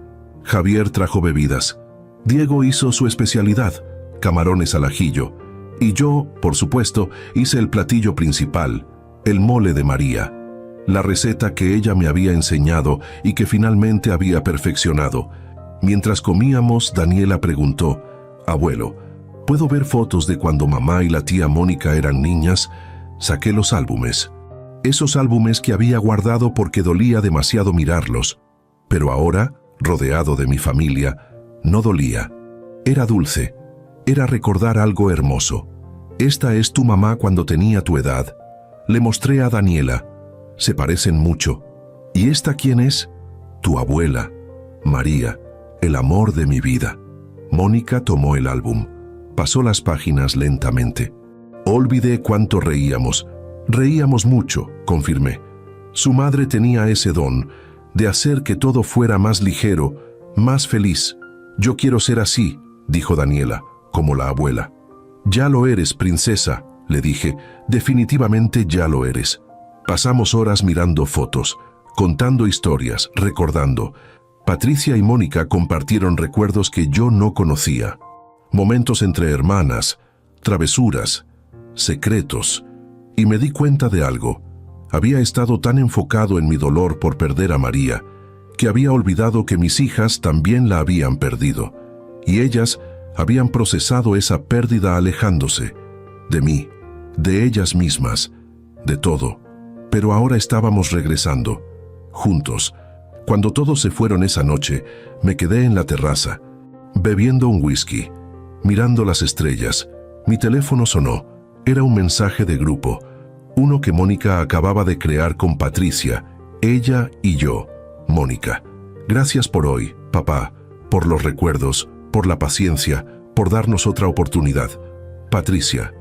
Javier trajo bebidas. Diego hizo su especialidad, camarones al ajillo. Y yo, por supuesto, hice el platillo principal, el mole de María. La receta que ella me había enseñado y que finalmente había perfeccionado. Mientras comíamos, Daniela preguntó, «Abuelo, ¿puedo ver fotos de cuando mamá y la tía Mónica eran niñas?» Saqué los álbumes. Esos álbumes que había guardado porque dolía demasiado mirarlos. Pero ahora, rodeado de mi familia, no dolía. Era dulce. Era recordar algo hermoso. «Esta es tu mamá cuando tenía tu edad». Le mostré a Daniela. Se parecen mucho. ¿Y esta quién es? Tu abuela, María, el amor de mi vida. Mónica tomó el álbum. Pasó las páginas lentamente. Olvidé cuánto reíamos. Reíamos mucho, confirmé. Su madre tenía ese don de hacer que todo fuera más ligero, más feliz. Yo quiero ser así, dijo Daniela, como la abuela. Ya lo eres, princesa, le dije. Definitivamente ya lo eres. Pasamos horas mirando fotos, contando historias, recordando. Patricia y Mónica compartieron recuerdos que yo no conocía. Momentos entre hermanas, travesuras, secretos. Y me di cuenta de algo. Había estado tan enfocado en mi dolor por perder a María, que había olvidado que mis hijas también la habían perdido. Y ellas habían procesado esa pérdida alejándose. De mí, de ellas mismas, de todo. Pero ahora estábamos regresando, juntos. Cuando todos se fueron esa noche, me quedé en la terraza, bebiendo un whisky, mirando las estrellas. Mi teléfono sonó. Era un mensaje de grupo, uno que Mónica acababa de crear con Patricia, ella y yo. Mónica, gracias por hoy, papá, por los recuerdos, por la paciencia, por darnos otra oportunidad. Patricia,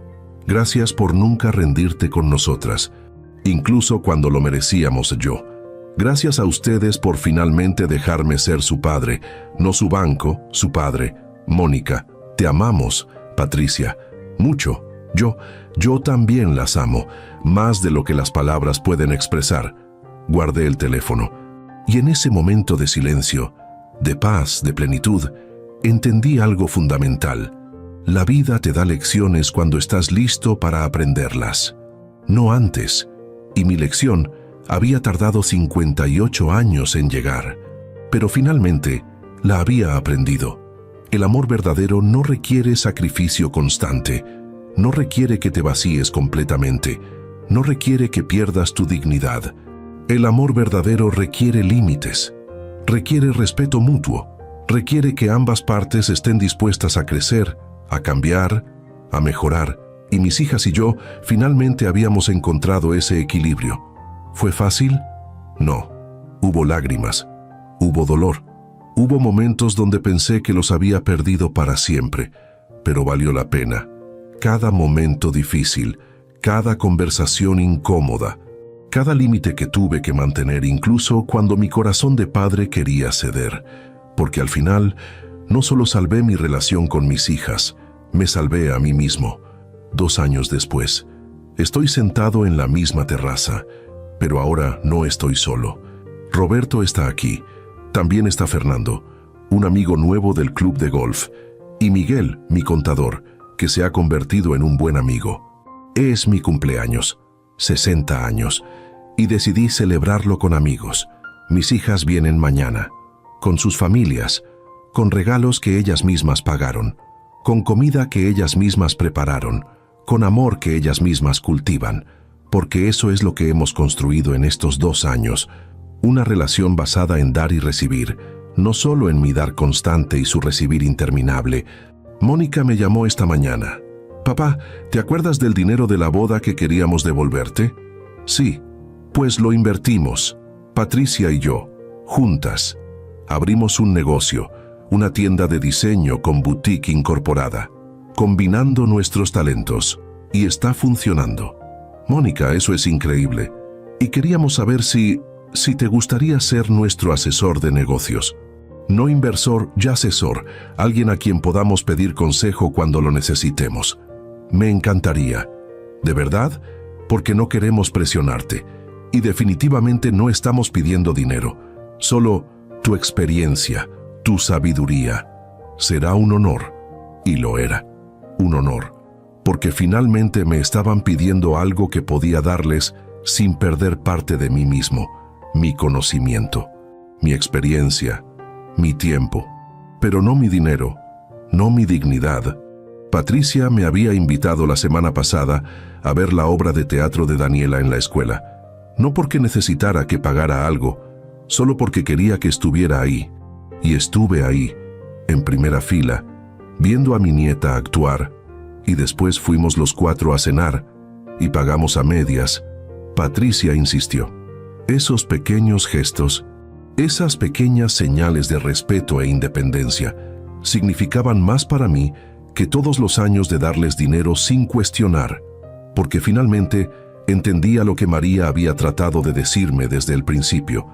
gracias por nunca rendirte con nosotras, incluso cuando lo merecíamos yo. Gracias a ustedes por finalmente dejarme ser su padre, no su banco, su padre. Mónica, te amamos, Patricia, mucho. Yo también las amo, más de lo que las palabras pueden expresar. Guardé el teléfono, y en ese momento de silencio, de paz, de plenitud, entendí algo fundamental. La vida te da lecciones cuando estás listo para aprenderlas, no antes. Y mi lección había tardado 58 años en llegar, pero finalmente la había aprendido. El amor verdadero no requiere sacrificio constante, no requiere que te vacíes completamente, no requiere que pierdas tu dignidad. El amor verdadero requiere límites, requiere respeto mutuo, requiere que ambas partes estén dispuestas a crecer, a cambiar, a mejorar, y mis hijas y yo finalmente habíamos encontrado ese equilibrio. ¿Fue fácil? No. Hubo lágrimas, hubo dolor, hubo momentos donde pensé que los había perdido para siempre, pero valió la pena. Cada momento difícil, cada conversación incómoda, cada límite que tuve que mantener incluso cuando mi corazón de padre quería ceder, porque al final no solo salvé mi relación con mis hijas, me salvé a mí mismo. 2 años después, estoy sentado en la misma terraza, pero ahora no estoy solo. Roberto está aquí, también está Fernando, un amigo nuevo del club de golf, y Miguel, mi contador, que se ha convertido en un buen amigo. Es mi cumpleaños, 60 años, y decidí celebrarlo con amigos. Mis hijas vienen mañana, con sus familias, con regalos que ellas mismas pagaron, con comida que ellas mismas prepararon, con amor que ellas mismas cultivan, porque eso es lo que hemos construido en estos 2 años, una relación basada en dar y recibir, no solo en mi dar constante y su recibir interminable. Mónica me llamó esta mañana. «Papá, ¿te acuerdas del dinero de la boda que queríamos devolverte?» «Sí, pues lo invertimos, Patricia y yo, juntas. Abrimos un negocio, una tienda de diseño con boutique incorporada, combinando nuestros talentos, y está funcionando. Mónica, eso es increíble. Y queríamos saber si te gustaría ser nuestro asesor de negocios. No inversor, ya asesor, alguien a quien podamos pedir consejo cuando lo necesitemos. Me encantaría. ¿De verdad? Porque no queremos presionarte. Y definitivamente no estamos pidiendo dinero, solo tu experiencia, tu sabiduría. Será un honor». Y lo era, un honor, porque finalmente me estaban pidiendo algo que podía darles sin perder parte de mí mismo, mi conocimiento, mi experiencia, mi tiempo, pero no mi dinero, no mi dignidad. Patricia me había invitado la semana pasada a ver la obra de teatro de Daniela en la escuela, no porque necesitara que pagara algo, solo porque quería que estuviera ahí. Y estuve ahí, en primera fila, viendo a mi nieta actuar, y después fuimos los 4 a cenar, y pagamos a medias. Patricia insistió. Esos pequeños gestos, esas pequeñas señales de respeto e independencia, significaban más para mí que todos los años de darles dinero sin cuestionar, porque finalmente entendía lo que María había tratado de decirme desde el principio.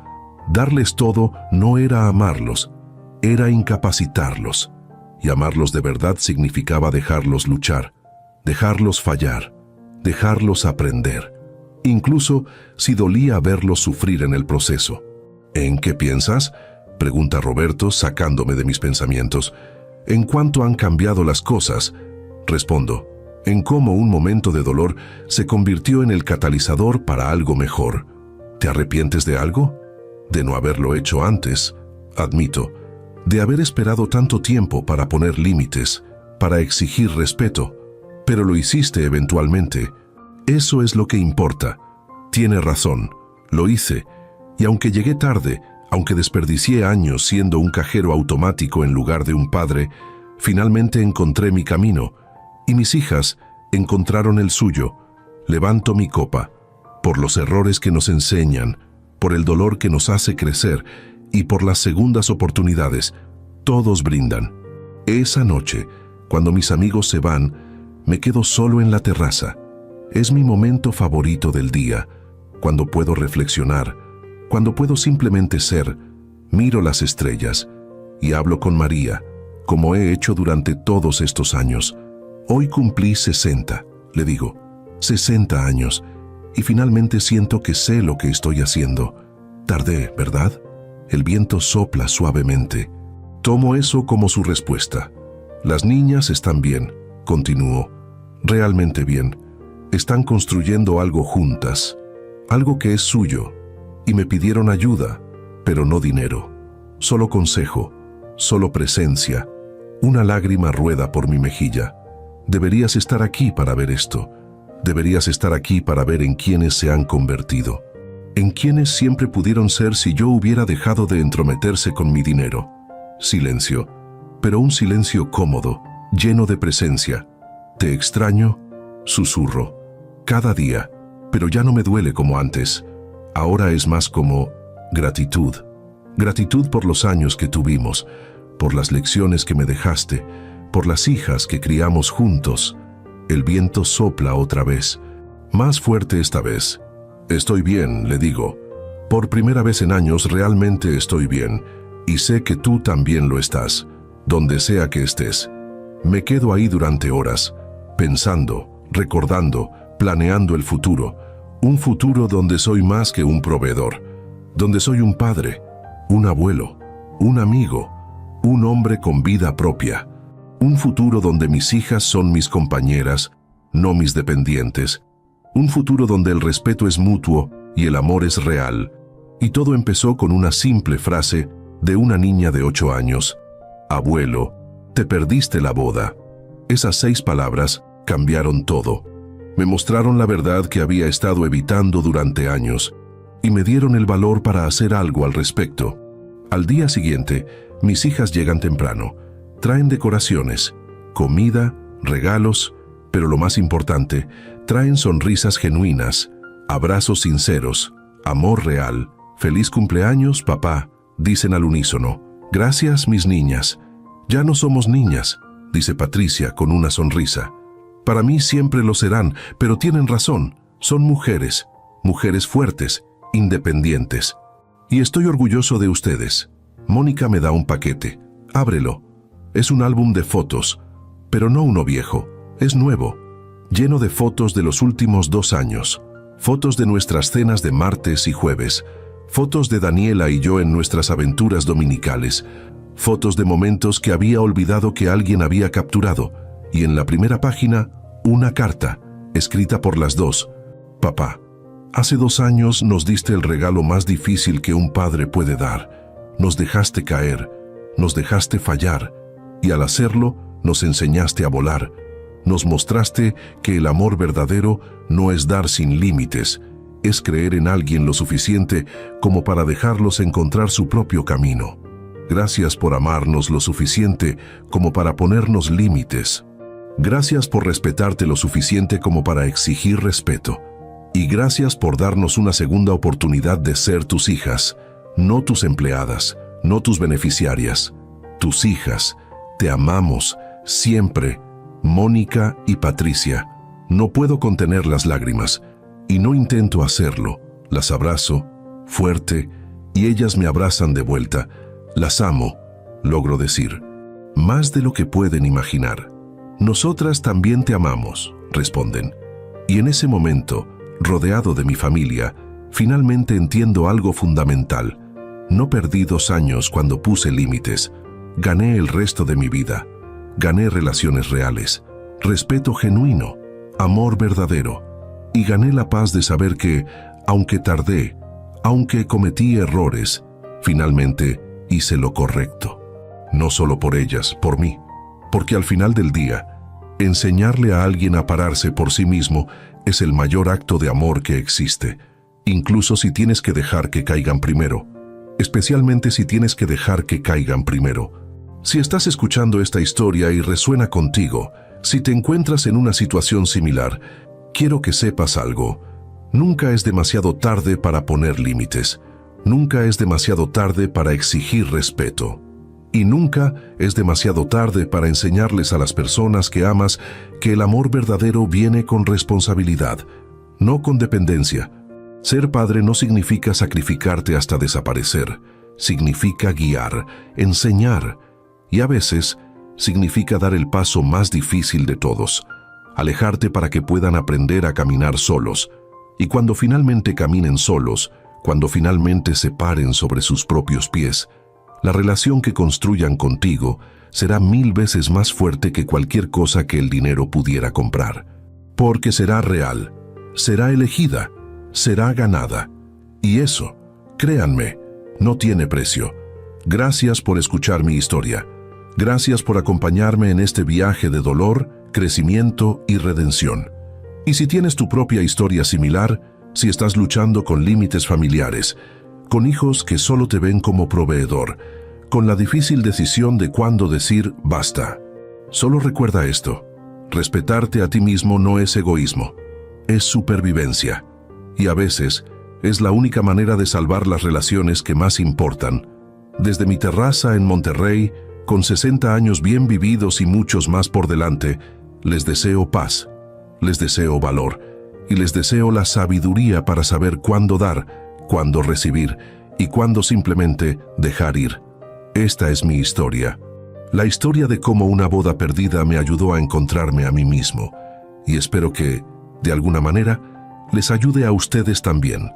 Darles todo no era amarlos, era incapacitarlos. Y amarlos de verdad significaba dejarlos luchar, dejarlos fallar, dejarlos aprender, incluso si dolía verlos sufrir en el proceso. «¿En qué piensas?», pregunta Roberto, sacándome de mis pensamientos. «¿En cuánto han cambiado las cosas?», respondo. «En cómo un momento de dolor se convirtió en el catalizador para algo mejor». «¿Te arrepientes de algo?». «De no haberlo hecho antes», admito. «De haber esperado tanto tiempo para poner límites, para exigir respeto. Pero lo hiciste eventualmente. Eso es lo que importa. Tiene razón, lo hice. Y aunque llegué tarde, aunque desperdicié años siendo un cajero automático en lugar de un padre, finalmente encontré mi camino. Y mis hijas encontraron el suyo. Levanto mi copa, por los errores que nos enseñan, por el dolor que nos hace crecer y por las segundas oportunidades. Todos brindan. Esa noche, cuando mis amigos se van, me quedo solo en la terraza. Es mi momento favorito del día, cuando puedo reflexionar, cuando puedo simplemente ser. Miro las estrellas y hablo con María, como he hecho durante todos estos años. Hoy cumplí 60, le digo, 60 años, y finalmente siento que sé lo que estoy haciendo. Tardé, ¿verdad? El viento sopla suavemente. Tomo eso como su respuesta. Las niñas están bien, continúo, realmente bien. Están construyendo algo juntas, algo que es suyo, y me pidieron ayuda, pero no dinero, solo consejo, solo presencia. Una lágrima rueda por mi mejilla. Deberías estar aquí para ver esto. Deberías estar aquí para ver en quiénes se han convertido. En quiénes siempre pudieron ser si yo hubiera dejado de entrometerse con mi dinero. Silencio, pero un silencio cómodo, lleno de presencia. Te extraño, susurro, cada día, pero ya no me duele como antes. Ahora es más como gratitud. Gratitud por los años que tuvimos, por las lecciones que me dejaste, por las hijas que criamos juntos. El viento sopla otra vez, más fuerte esta vez. Estoy bien, le digo. Por primera vez en años realmente estoy bien, y sé que tú también lo estás, donde sea que estés. Me quedo ahí durante horas, pensando, recordando, planeando el futuro. Un futuro donde soy más que un proveedor, donde soy un padre, un abuelo, un amigo, un hombre con vida propia. Un futuro donde mis hijas son mis compañeras, no mis dependientes. Un futuro donde el respeto es mutuo y el amor es real. Y todo empezó con una simple frase de una niña de 8 años. Abuelo, te perdiste la boda. Esas 6 palabras cambiaron todo. Me mostraron la verdad que había estado evitando durante años y me dieron el valor para hacer algo al respecto. Al día siguiente, mis hijas llegan temprano. Traen decoraciones, comida, regalos, pero lo más importante, traen sonrisas genuinas, abrazos sinceros, amor real. Feliz cumpleaños, papá, dicen al unísono. Gracias, mis niñas. Ya no somos niñas, dice Patricia con una sonrisa. Para mí siempre lo serán, pero tienen razón, son mujeres, mujeres fuertes, independientes. Y estoy orgulloso de ustedes. Mónica me da un paquete. Ábrelo. Es un álbum de fotos, pero no uno viejo, es nuevo, lleno de fotos de los últimos 2 años. Fotos de nuestras cenas de martes y jueves, fotos de Daniela y yo en nuestras aventuras dominicales, fotos de momentos que había olvidado que alguien había capturado, y en la primera página, una carta, escrita por las dos. Papá, hace 2 años nos diste el regalo más difícil que un padre puede dar. Nos dejaste caer, nos dejaste fallar, y al hacerlo nos enseñaste a volar. Nos mostraste que el amor verdadero no es dar sin límites, es creer en alguien lo suficiente como para dejarlos encontrar su propio camino. Gracias por amarnos lo suficiente como para ponernos límites. Gracias por respetarte lo suficiente como para exigir respeto. Y gracias por darnos una segunda oportunidad de ser tus hijas, no tus empleadas, no tus beneficiarias, tus hijas. Te amamos, siempre, Mónica y Patricia. No puedo contener las lágrimas, y no intento hacerlo. Las abrazo, fuerte, y ellas me abrazan de vuelta. Las amo, logro decir. Más de lo que pueden imaginar. Nosotras también te amamos, responden. Y en ese momento, rodeado de mi familia, finalmente entiendo algo fundamental. No perdí 2 años cuando puse límites. Gané el resto de mi vida. Gané relaciones reales, respeto genuino, amor verdadero. Y gané la paz de saber que, aunque tardé, aunque cometí errores, finalmente hice lo correcto. No solo por ellas, por mí. Porque al final del día, enseñarle a alguien a pararse por sí mismo es el mayor acto de amor que existe. Incluso si tienes que dejar que caigan primero. Especialmente si tienes que dejar que caigan primero. Si estás escuchando esta historia y resuena contigo, si te encuentras en una situación similar, quiero que sepas algo. Nunca es demasiado tarde para poner límites. Nunca es demasiado tarde para exigir respeto. Y nunca es demasiado tarde para enseñarles a las personas que amas que el amor verdadero viene con responsabilidad, no con dependencia. Ser padre no significa sacrificarte hasta desaparecer. Significa guiar, enseñar. Y a veces significa dar el paso más difícil de todos, alejarte para que puedan aprender a caminar solos. Y cuando finalmente caminen solos, cuando finalmente se paren sobre sus propios pies, la relación que construyan contigo será 1000 veces más fuerte que cualquier cosa que el dinero pudiera comprar. Porque será real, será elegida, será ganada. Y eso, créanme, no tiene precio. Gracias por escuchar mi historia. Gracias por acompañarme en este viaje de dolor, crecimiento y redención. Y si tienes tu propia historia similar, si estás luchando con límites familiares, con hijos que solo te ven como proveedor, con la difícil decisión de cuándo decir basta, Solo recuerda esto: respetarte a ti mismo no es egoísmo, es supervivencia. Y a veces es la única manera de salvar las relaciones que más importan. Desde mi terraza en Monterrey, con 60 años bien vividos y muchos más por delante, les deseo paz, les deseo valor y les deseo la sabiduría para saber cuándo dar, cuándo recibir y cuándo simplemente dejar ir. Esta es mi historia. La historia de cómo una boda perdida me ayudó a encontrarme a mí mismo, y espero que, de alguna manera, les ayude a ustedes también.